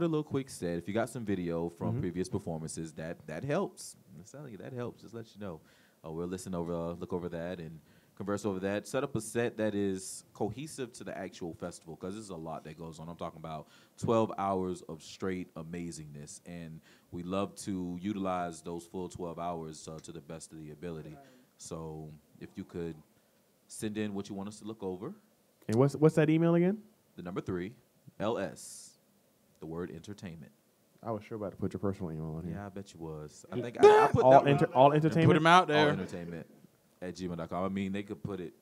little quick set. If you got some video from previous performances, that helps. I'm telling you, that helps. Just let you know. We'll look over that and converse over that. Set up a set that is cohesive to the actual festival, because there's a lot that goes on. I'm talking about 12 hours of straight amazingness, and we love to utilize those full 12 hours to the best of the ability. So if you could send in what you want us to look over. And what's that email again? The number 3, LS, the word entertainment. I was sure about to put your personal email on here. Yeah, I bet you was. I think I put all that entertainment. Put them out there. allentertainment@gmail.com. I mean, they could put it.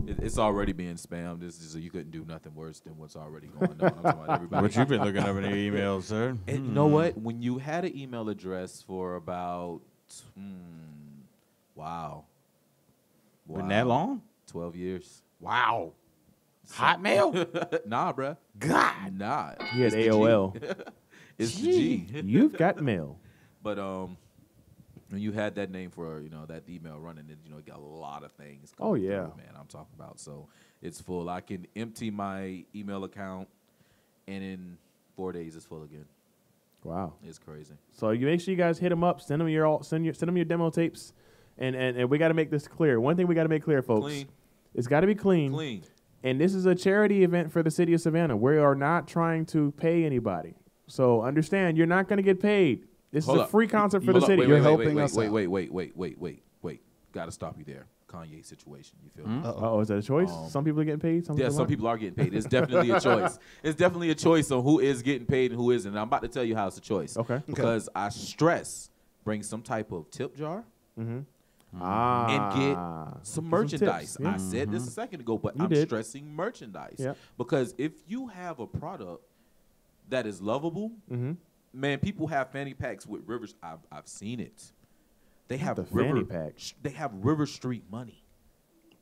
It's already being spammed. You couldn't do nothing worse than what's already going on. I'm talking about everybody. What you've been looking up in your emails, sir? And you know what? When you had an email address for about, wow. Been that long? 12 years. Wow. Hotmail? Nah, bruh. God. Nah. He had It's the G. AOL. It's the G. You've got mail. But when you had that name for that email running, it got a lot of things. Oh yeah, through, man. I'm talking about. So it's full. I can empty my email account, and in 4 days it's full again. Wow, it's crazy. So you make sure you guys hit them up. Send them your demo tapes, and we got to make this clear. One thing we got to make clear, folks. Clean. It's got to be clean. Clean. And this is a charity event for the city of Savannah. We are not trying to pay anybody. So understand, you're not going to get paid. This is a free concert for the city. You're helping us out. Wait. Got to stop you there. Kanye situation. You feel me? Oh, is that a choice? Some people are getting paid. Some people are getting paid. It's definitely a choice. It's definitely a choice on who is getting paid and who isn't. And I'm about to tell you how it's a choice. Okay. Because I stress bring some type of tip jar. And get some merchandise. Tips, yeah. I said this a second ago, but I'm stressing merchandise. Yep. Because if you have a product that is lovable, man, people have fanny packs with Rivers. I've seen it. They have fanny pack. They have River Street money.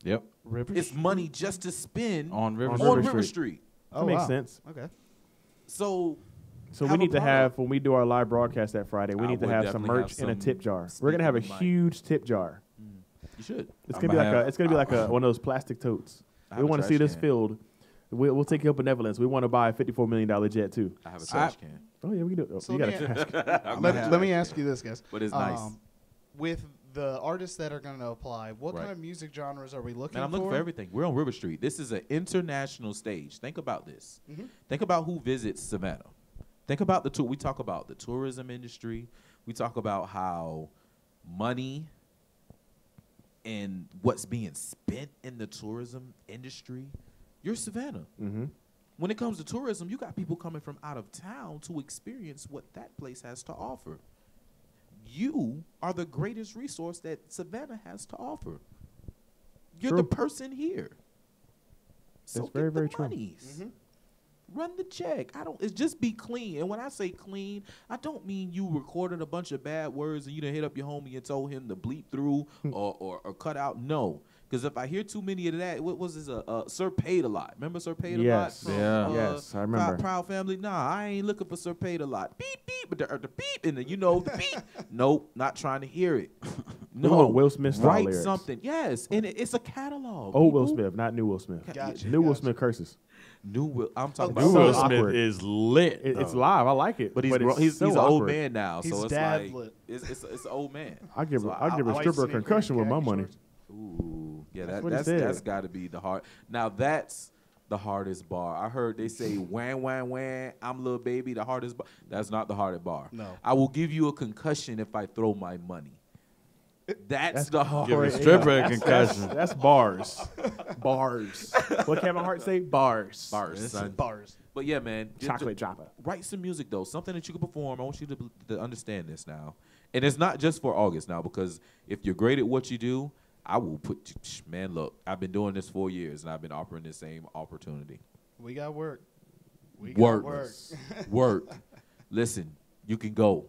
Yep. It's money just to spend on River Street. That makes sense. Okay. So we need to have, when we do our live broadcast that Friday, we need to have some merch in a tip jar. We're gonna have a huge tip jar. You should. It's gonna be like one of those plastic totes. We want to see this filled. We'll take your benevolence. We want to buy a $54 million jet too. I have a trash can. Oh yeah, we can do it. So you got a trash can. let me ask you this, guys. But it's nice. With the artists that are going to apply, what kind of music genres are we looking for? Man, I'm looking for everything. We're on River Street. This is an international stage. Think about this. Think about who visits Savannah. Think about the tour. We talk about the tourism industry. We talk about how money and what's being spent in the tourism industry. You're Savannah. When it comes to tourism, you got people coming from out of town to experience what that place has to offer. You are the greatest resource that Savannah has to offer. You're the person here. So That's very, very true. Run the check. It's just be clean. And when I say clean, I don't mean you recorded a bunch of bad words and you done hit up your homie and told him to bleep through or cut out. No. Because if I hear too many of that, what was this? Sir Paid a Lot. Remember Sir Paid a Lot? From, yes, I remember. Proud Family. Nah, I ain't looking for Sir Paid a Lot. Beep, beep, but the beep, and then the beep. Nope, not trying to hear it. No, Will Smith style write lyrics. something. Yes, and it's a catalog. Old people. Will Smith, not new Will Smith. Gotcha, New Will gotcha. Smith curses. I'm talking New about Will something- Smith is lit. It's live. I like it. But it's he's so an old awkward. man now, He's so it's dad like lit. it's an old man. I'll give So a I stripper a like concussion with my khaki money. shorts. Ooh, yeah, That's what he said. that's got to be the hard. Now that's the hardest bar. I heard they say wham wham wham. I'm Lil Baby, the hardest bar. That's not the hardest bar. No. I will give you a concussion if I throw my money. That's the hard. Give a stripper a concussion. That's bars. Bars. What Kevin Hart say? Bars. Bars, son. Bars. But yeah, man. Chocolate dropper. Write some music though, something that you can perform. I want you to understand this now, and it's not just for August now, because if you're great at what you do, I will put you. Man, look, I've been doing this 4 years, and I've been offering the same opportunity. We got work. We Work. got work. Work. Listen, you can go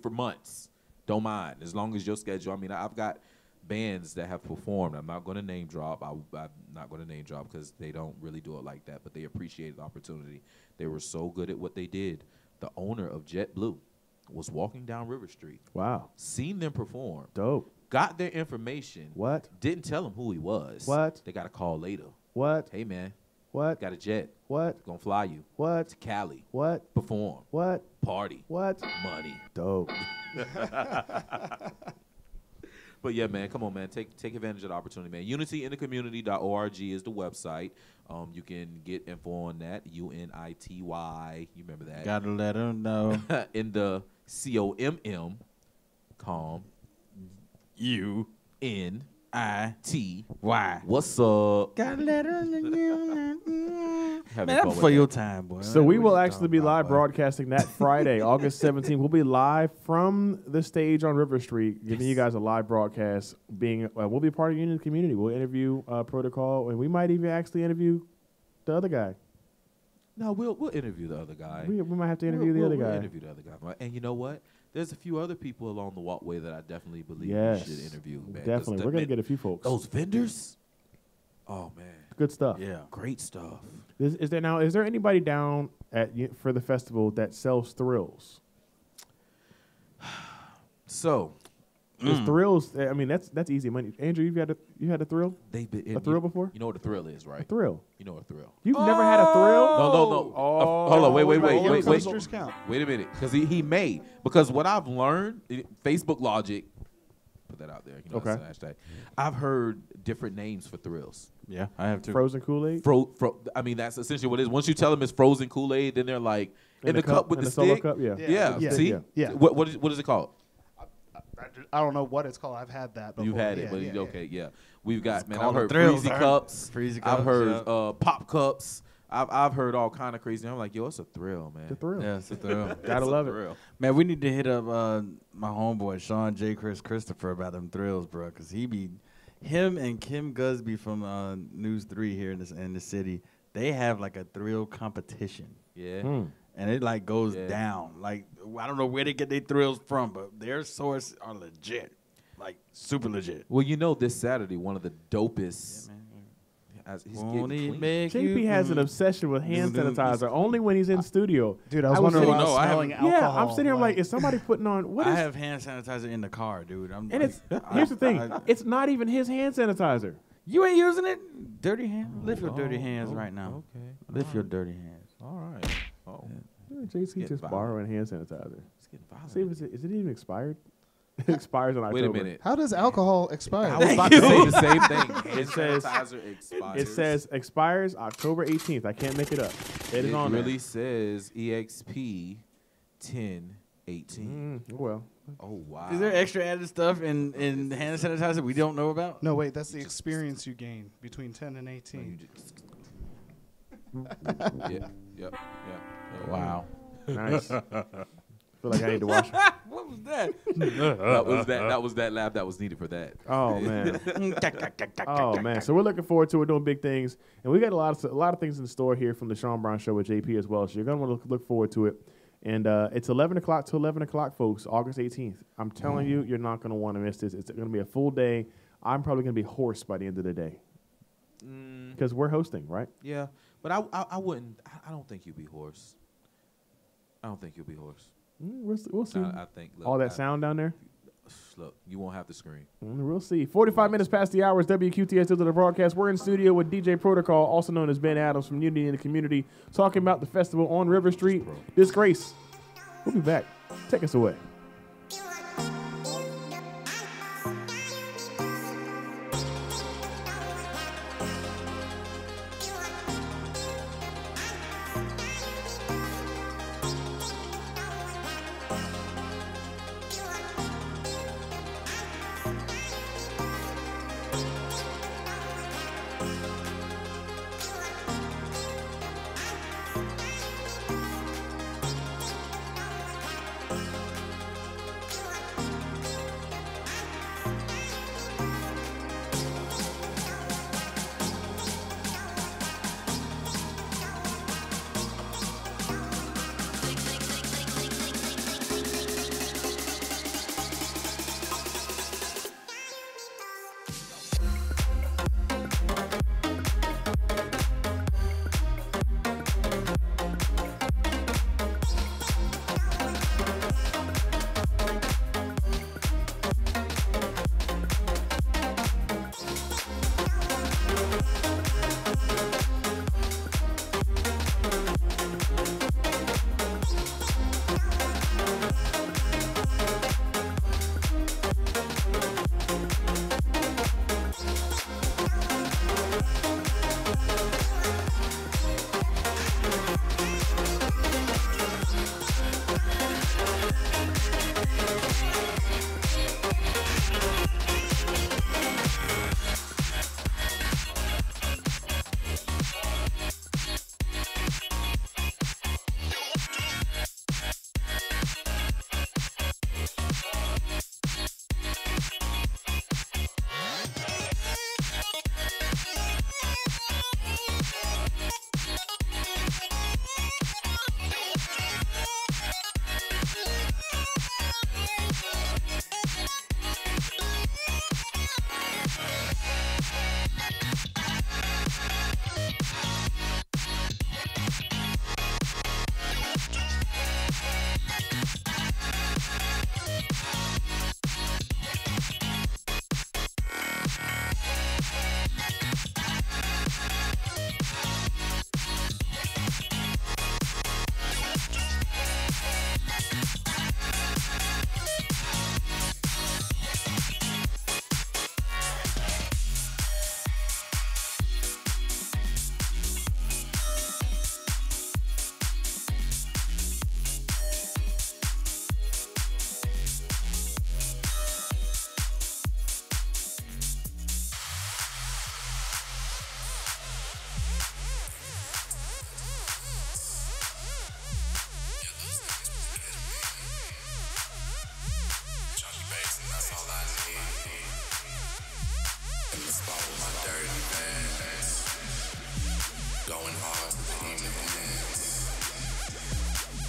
for months. Don't mind, as long as your schedule. I mean, I've got bands that have performed. I'm not going to name drop. I'm not going to name drop because they don't really do it like that, but they appreciated the opportunity. They were so good at what they did. The owner of JetBlue was walking down River Street, Wow. seen them perform, Dope. got their information. What? Didn't tell him who he was. What? They got a call later. What? Hey, man, What? got a jet. What? Gonna fly you What? to Cali. What? Perform. What? Party. What? Money. Dope. But yeah, man, come on, man. Take advantage of the opportunity, man. UnityInTheCommunity.org is the website. You can get info on that. UNITY. You remember that? Gotta let them know. In the COMM. Calm. UNITY. Why? What's up? Gotta let them know. Having Man, fun that's with for that. your time, boy. So we What will you actually be talking live about, boy? broadcasting that Friday, August 17th. We'll be live from the stage on River Street, giving you guys a live broadcast. We'll be part of Union Community. We'll interview Protocol, and we might even actually interview the other guy. No, we'll interview the other guy. We might have to interview the other We'll guy. interview the other guy. And you know what? There's a few other people along the walkway that I definitely believe Yes, we should interview. Man. definitely. We're gonna get a few folks. those vendors. Oh man, Good stuff. Yeah. great stuff. Is there anybody down for the festival that sells thrills? So Is thrills? I mean, that's easy money. Andrew, you had a thrill? they've been A thrill before? You know what a thrill is, right? A thrill. You know what a thrill. You've never had a thrill? No. Hold on, wait. Roller coasters count. Wait a minute, because he may. Because what I've learned, Facebook logic, put that out there. You know, Okay. that's an hashtag. I've heard different names for thrills. Yeah, I have to. Frozen Kool-Aid? I mean, that's essentially what it is. Once you tell them it's frozen Kool-Aid, then they're like, in the cup with in the solo stick. cup, yeah. Yeah. Yeah. See? Yeah. What is it called? I don't know what it's called. I've had that before. You've had it, Yeah, but yeah, okay, yeah. We've got, man, I've called heard a thrill, freezy sir. cups. Freezy I've cups, heard yeah. pop cups. I've heard all kind of crazy. I'm like, yo, it's a thrill, man. The thrill. Yeah, it's a thrill. Gotta It's a love it. thrill. Man, we need to hit up my homeboy Sean J. Christopher about them thrills, bro, because him and Kim Gusby from News 3 here in the city. They have like a thrill competition, Yeah. and it like goes Yeah. down. Like I don't know where they get their thrills from, but their sources are legit, like super legit. Well, you know, this Saturday, one of the dopest. He's Won't getting it clean. make JP you has an obsession with hand Doo-doo. sanitizer only when he's in studio. Dude, I was I was wondering sitting- about no, I smelling haven't- alcohol. Yeah, I'm sitting here like, is somebody putting on what I is? have hand sanitizer in the car, dude. And it's here's the thing, it's not even his hand sanitizer. You ain't using it? Dirty hands? Lift your dirty hands right now. Okay. Lift your dirty hands. All right. Oh, JC Getting just violent. borrowing hand sanitizer. it's getting violent. See, is it even expired? It expires in October. Wait a minute. How does alcohol expire? I was about to say the same thing. Hand It says- sanitizer expires. It says expires October 18th. I can't make it up. It is on really says EXP 1018. there. Well, Oh wow. Is there extra added stuff in hand sanitizer we don't know about? No, wait, that's the experience you gain between 10 and No, you 18. just- Yep. Wow. nice. feel like I need to wash. What was that? that was that laugh that was needed for that. Oh man. Oh man. So we're looking forward to it, doing big things, and we got a lot of things in store here from the Sean Brown Show with JP as well. So you're gonna want to look forward to it. And it's 11 o'clock to 11 o'clock, folks, August 18th. I'm telling you, you're not going to want to miss this. It's going to be a full day. I'm probably going to be hoarse by the end of the day because we're hosting, right? Yeah, but I wouldn't. I don't think you'll be hoarse. I don't think you'll be hoarse. We'll see. I think all that sound down there. Look, you won't have to scream. We'll see. 45 minutes past the hours. WQTS to the broadcast. We're in studio with DJ Protocol, also known as Ben Adams from Unity in the Community, talking about the festival on River Street. Disgrace. We'll be back. Take us away.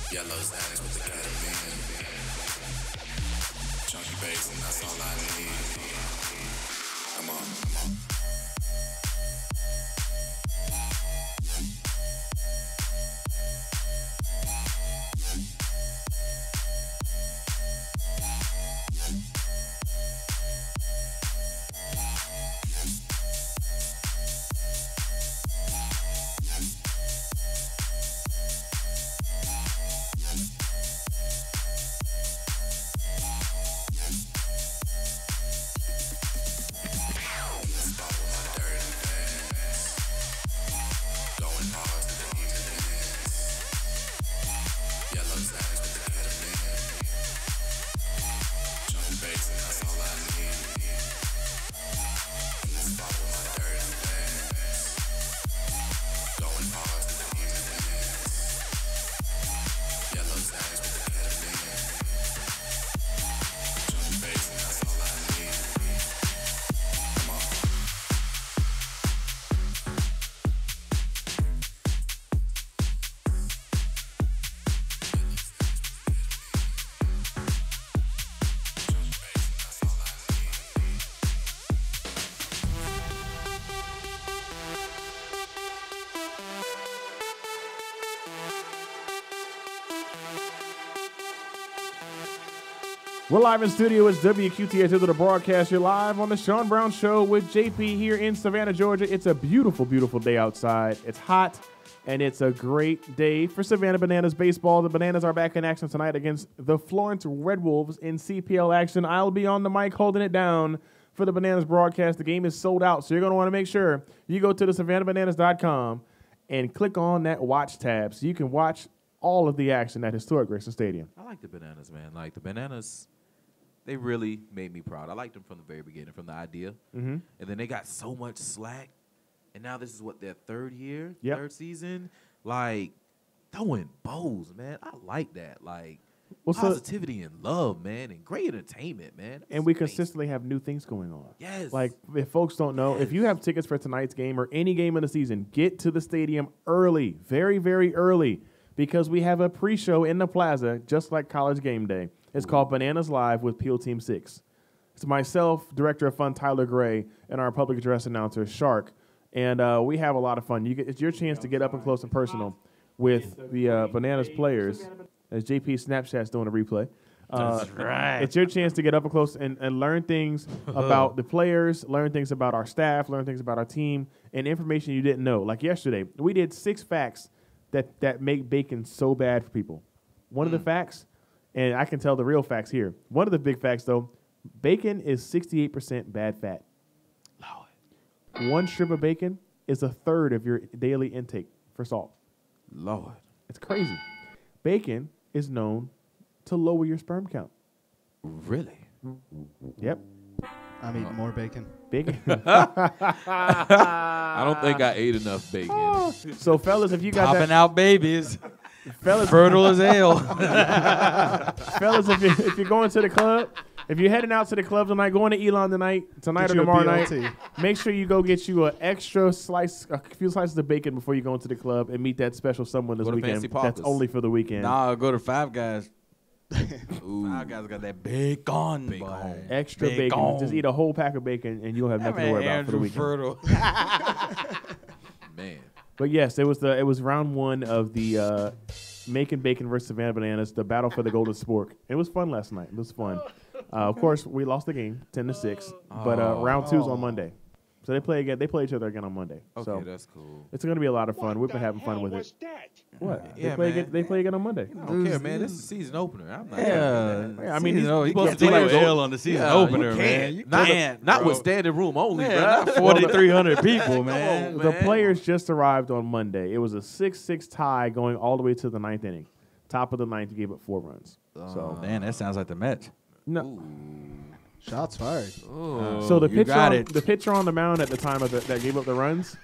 Yellow status with the ketamine. Chunky bass, and that's all I need. Come on, come on. Yellow status with the ketamine. We're live in studio. It's WQTH to the broadcast. You're live on the Sean Brown Show with JP here in Savannah, Georgia. It's a beautiful, beautiful day outside. It's hot, and it's a great day for Savannah Bananas baseball. The Bananas are back in action tonight against the Florence Red Wolves in CPL action. I'll be on the mic holding it down for the Bananas broadcast. The game is sold out, so you're going to want to make sure you go to the SavannahBananas.com and click on that watch tab so you can watch all of the action at historic Grayson Stadium. I like the Bananas, man. Like, the Bananas, they really made me proud. I liked them from the very beginning, from the idea. And then they got so much slack, and now this is, what, their third season? Like, throwing bows, man. I like that. Like, positivity and love, man, and great entertainment, man. And we consistently have new things going on. Yes. Like, if folks don't know, if you have tickets for tonight's game or any game of the season, get to the stadium early, very, very early, because we have a pre-show in the plaza, just like College Game Day. It's called Bananas Live with Peel Team 6. It's myself, Director of Fun Tyler Gray, and our public address announcer, Shark. And we have a lot of fun. It's your chance to get up and close and personal with the Bananas players, as JP Snapchat's doing a replay. That's right. It's your chance to get up and close and learn things about the players, learn things about our staff, learn things about our team, and information you didn't know. Like yesterday, we did 6 facts that make bacon so bad for people. One of the facts, and I can tell the real facts here. One of the big facts, though, bacon is 68% bad fat. Lord. 1 strip of bacon is 1/3 of your daily intake for salt. Lord. It's crazy. Bacon is known to lower your sperm count. Really? Yep. I'm eating more bacon. Bacon. I don't think I ate enough bacon. So, fellas, if you got Popping out babies. fellas, Fertile as hell. fellas, if you're going to the club, if you're heading out to the club tonight, going to Elon tonight Get or you a tomorrow night, BLT. make sure you go get you a few slices of bacon before you go into the club and meet that special someone this Go to weekend. Fancy That's Papa's. only for the weekend. Nah, go to Five Guys. Ooh. Five Guys got that bacon, Bacon. boy. Extra bacon. Just eat a whole pack of bacon and you'll have That nothing to man worry about for the Andrew weekend. Fertile. Man. But yes, it was round 1 of the Macon Bacon versus Savannah Bananas, the battle for the Golden Spork. It was fun last night. It was fun. Of course, we lost the game 10-6, but round 2 is on Monday, so they play again. They play each other again on Monday. Okay, So that's cool. it's going to be a lot of fun. We've been having fun with it. What? Yeah, They play again on Monday. I don't care, man. This is the season opener. I'm not Yeah, I mean, you know, you supposed can't to take play no with- L on the season Yeah, opener, you man. can't. You Not, can't, not bro. with standing room only, Man, bro. not 4,300 people, man. The players just arrived on Monday. It was a 6-6 tie going all the way to the 9th inning. Top of the 9th, you gave up 4 runs. So Man, that sounds like the Mets. no. Shots fired. So the you got it. pitcher on the mound at the time of that gave up the runs,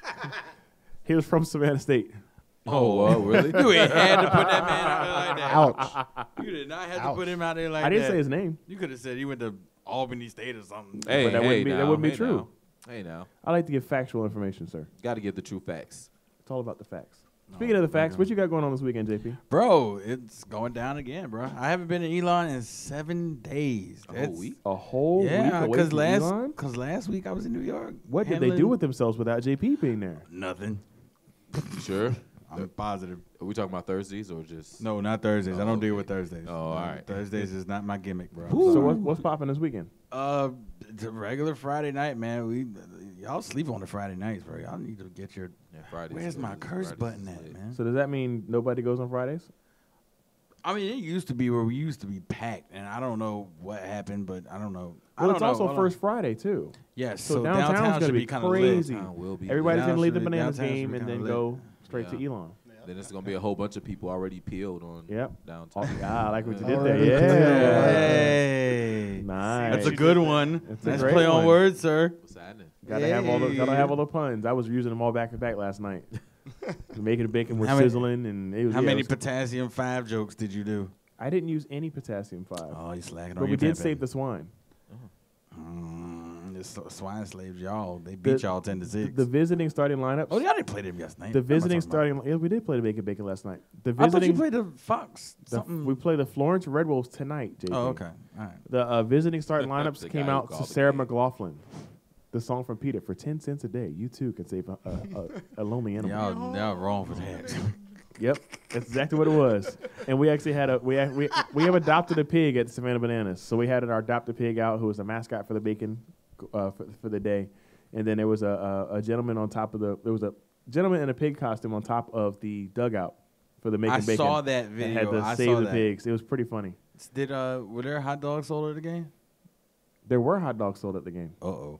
he was from Savannah State. Oh, really? You ain't had to put that man out there like that. Ouch. You did not have to put him out there like that. I didn't say his name. You could have said he went to Albany State or something. Hey, But that wouldn't be- now, that wouldn't be hey true. now. Hey, now. I like to give factual information, sir. Got to give the true facts. It's all about the facts. Speaking of the facts, what you got going on this weekend, JP? Bro, it's going down again, bro. I haven't been in Elon in 7 days. A whole That's- week? A whole Yeah, week away because from Elon? last week I was in New York. What did they do with themselves without JP being there? Nothing. You sure? I'm positive. Are we talking about Thursdays or just? No, not Thursdays. I don't deal okay. with Thursdays. Oh, all right. Thursdays is not my gimmick, bro. So what's popping this weekend? The regular Friday night, man. Y'all sleep on the Friday nights, bro. Y'all need to get your. Yeah, Fridays. Where's my curse Fridays button is at, late. man? So does that mean nobody goes on Fridays? I mean, it used to be where we used to be packed, and I don't know what happened, but I don't know. I Well, don't it's know. also Hold on. First Friday too. Yes, So so downtown's downtown gonna should be be kind of crazy. Downtown will be Everybody's Downtown gonna leave the should be- Bananas downtown should game be and kinda then lit. go straight to Yeah. Elon. Then it's gonna be a whole bunch of people already peeled on Yep. downtown. I like what you did Already there. clear. Yeah. Hey, Nice. that's a good one. That's a Nice great play on one. words, sir. What's happening? Gotta have all the puns. I was using them all back to back last night. Making the bacon was How many- sizzling and it was. How yeah, many it was- potassium 5 jokes did you do? I didn't use any potassium 5, Oh, you slacking but on we your did pet save baby. the swine. The swine slaves, y'all. They beat y'all 10-6. The visiting starting lineups. Oh, y'all didn't play them yesterday. The What am I visiting talking about? starting. Yeah, we did play the bacon last night. The I thought you visiting. played the Fox. Something. We play the Florence Red Wolves tonight, JP. Oh, okay. All right. The visiting starting lineups The came guy who out to called the Sarah game. McLaughlin. The song from Peter, for 10 cents a day, you too can save a lonely animal. Y'all wrong for that. Yep, that's exactly what it was. And we actually had we have adopted a pig at Savannah Bananas. So we had our adopted pig out who was a mascot for the bacon for the day. And then there was a gentleman on top of there was a gentleman in a pig costume on top of the dugout for the making bacon. I saw that video. Had to save the pigs. It was pretty funny. Were there hot dogs sold at the game? There were hot dogs sold at the game. Uh-oh.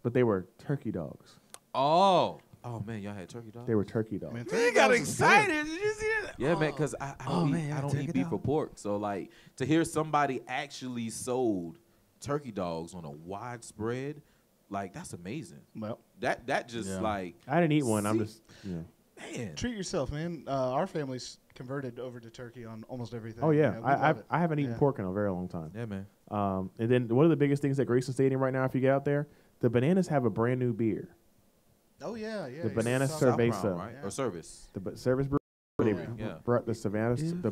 But they were turkey dogs. Oh. Oh man, y'all had turkey dogs. They were turkey dogs. Man, You got excited. Did you see that? Yeah, man, because I don't eat beef or pork. So, like, to hear somebody actually sold turkey dogs on a widespread, like, that's amazing. Well, That just, like... I didn't eat one. I'm just, Man. treat yourself, man. Our family's converted over to turkey on almost everything. Oh, yeah. We love it. I haven't eaten pork in a very long time. Yeah, man. And then one of the biggest things at Grayson Stadium right now, if you get out there, the Bananas have a brand new beer. Oh, yeah. The Banana South Cerveza. Brown, right? Yeah. Or service. The service brew. They Yeah. brought the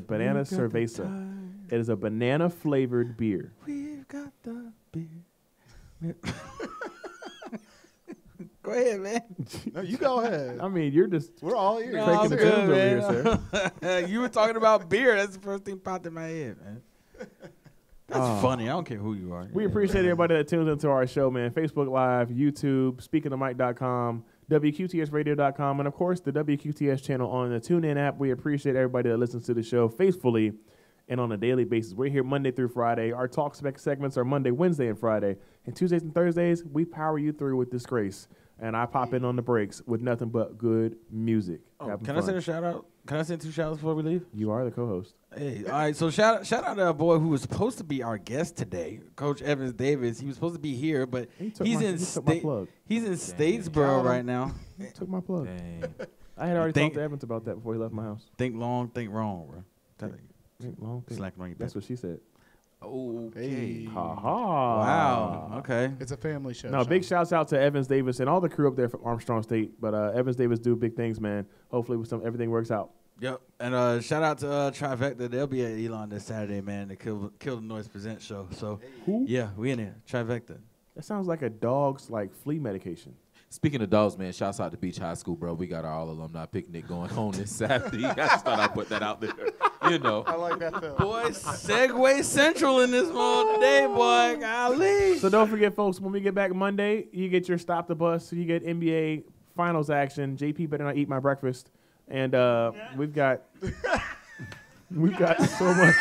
Banana Cerveza. It is a banana flavored beer. We've got the beer. Go ahead, man. No, you go ahead. I mean, you're just We're all ears. No, cranking I'm the good, tunes over man. here, sir. You were talking about beer. That's the first thing popped in my head, man. That's funny. I don't care who you are. We appreciate everybody that tunes into our show, man. Facebook Live, YouTube, speakingthemic.com, WQTSradio.com, and, of course, the WQTS channel on the TuneIn app. We appreciate everybody that listens to the show faithfully and on a daily basis. We're here Monday through Friday. Our talk segments are Monday, Wednesday, and Friday. And Tuesdays and Thursdays, we power you through with disgrace. And I pop in on the breaks with nothing but good music. Can I send a shout out? Can I send 2 shout outs before we leave? You are the co-host. Hey, all right. So shout out to our boy who was supposed to be our guest today, Coach Evans Davis. He was supposed to be here, but he's in Statesboro right now. He took my plug. Dang. I had already talked to Evans about that before he left my house. Think long, think wrong, bro. Think long, think. Slack on your That's what she said. Okay. Hey. Ha ha. Wow. Okay. It's a family show. No, big shouts out to Evans Davis and all the crew up there from Armstrong State. But Evans Davis do big things, man. Hopefully, everything works out. Yep. And shout out to Trifecta. They'll be at Elon this Saturday, man. The Kill the Noise Present show. So Who? yeah, we in there. Trifecta. That sounds like a dog's flea medication. Speaking of dogs, man, shouts out to Beach High School, bro. We got our all-alumni picnic going on this Saturday. I just thought I'd put that out there. You know. I like that film. Boys, Segway Central in this mode today, boy. Golly. So don't forget, folks, when we get back Monday, you get your Stop the Bus. You get NBA Finals action. JP better not eat my breakfast. And we've got so much.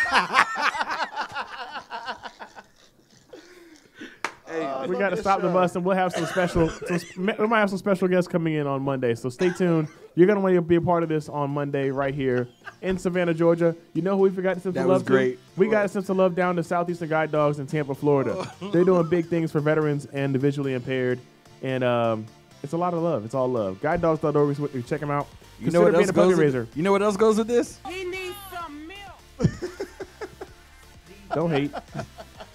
We got to stop the bus, and we'll have some special. We might have some special guests coming in on Monday. So stay tuned. You're gonna want to be a part of this on Monday right here in Savannah, Georgia. You know who we forgot to send some love to? Great. We got to send some love down to Southeastern Guide Dogs in Tampa, Florida. They're doing big things for veterans and the visually impaired, and it's a lot of love. It's all love. GuideDogs.org. Check them out. You know what else goes? You know what else goes with this? He needs some milk. Don't hate.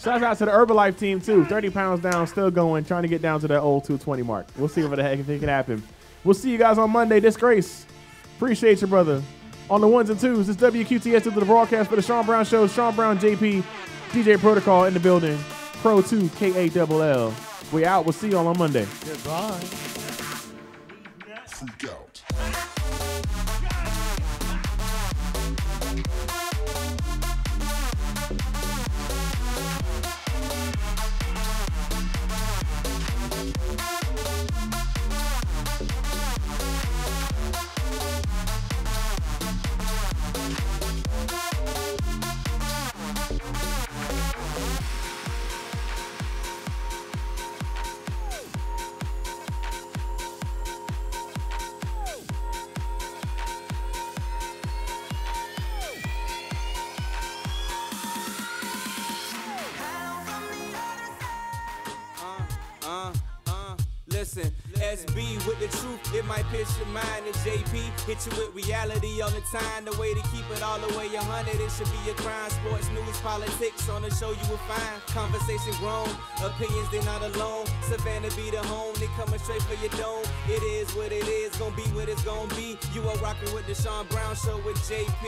Shout out to the Herbalife team, too. 30 pounds down, still going, trying to get down to that old 220 mark. We'll see what the heck if it can happen. We'll see you guys on Monday. Disgrace. Appreciate you, brother. On the ones and twos, it's WQTS to the broadcast for the Sean Brown Show. Sean Brown, JP, DJ Protocol in the building. Pro 2, KALL. We out. We'll see you all on Monday. Goodbye. Freak out. Listen, SB with the truth, it might pierce your mind. And JP hit you with reality on the time. The way to keep it all the way 100, it should be a crime. Sports, news, politics, on the show you will find. Conversation grown, opinions they not alone. Savannah be the home, they coming straight for your dome. It is what it is, gonna be what it's gonna be. You are rocking with the Sean Brown Show with JP.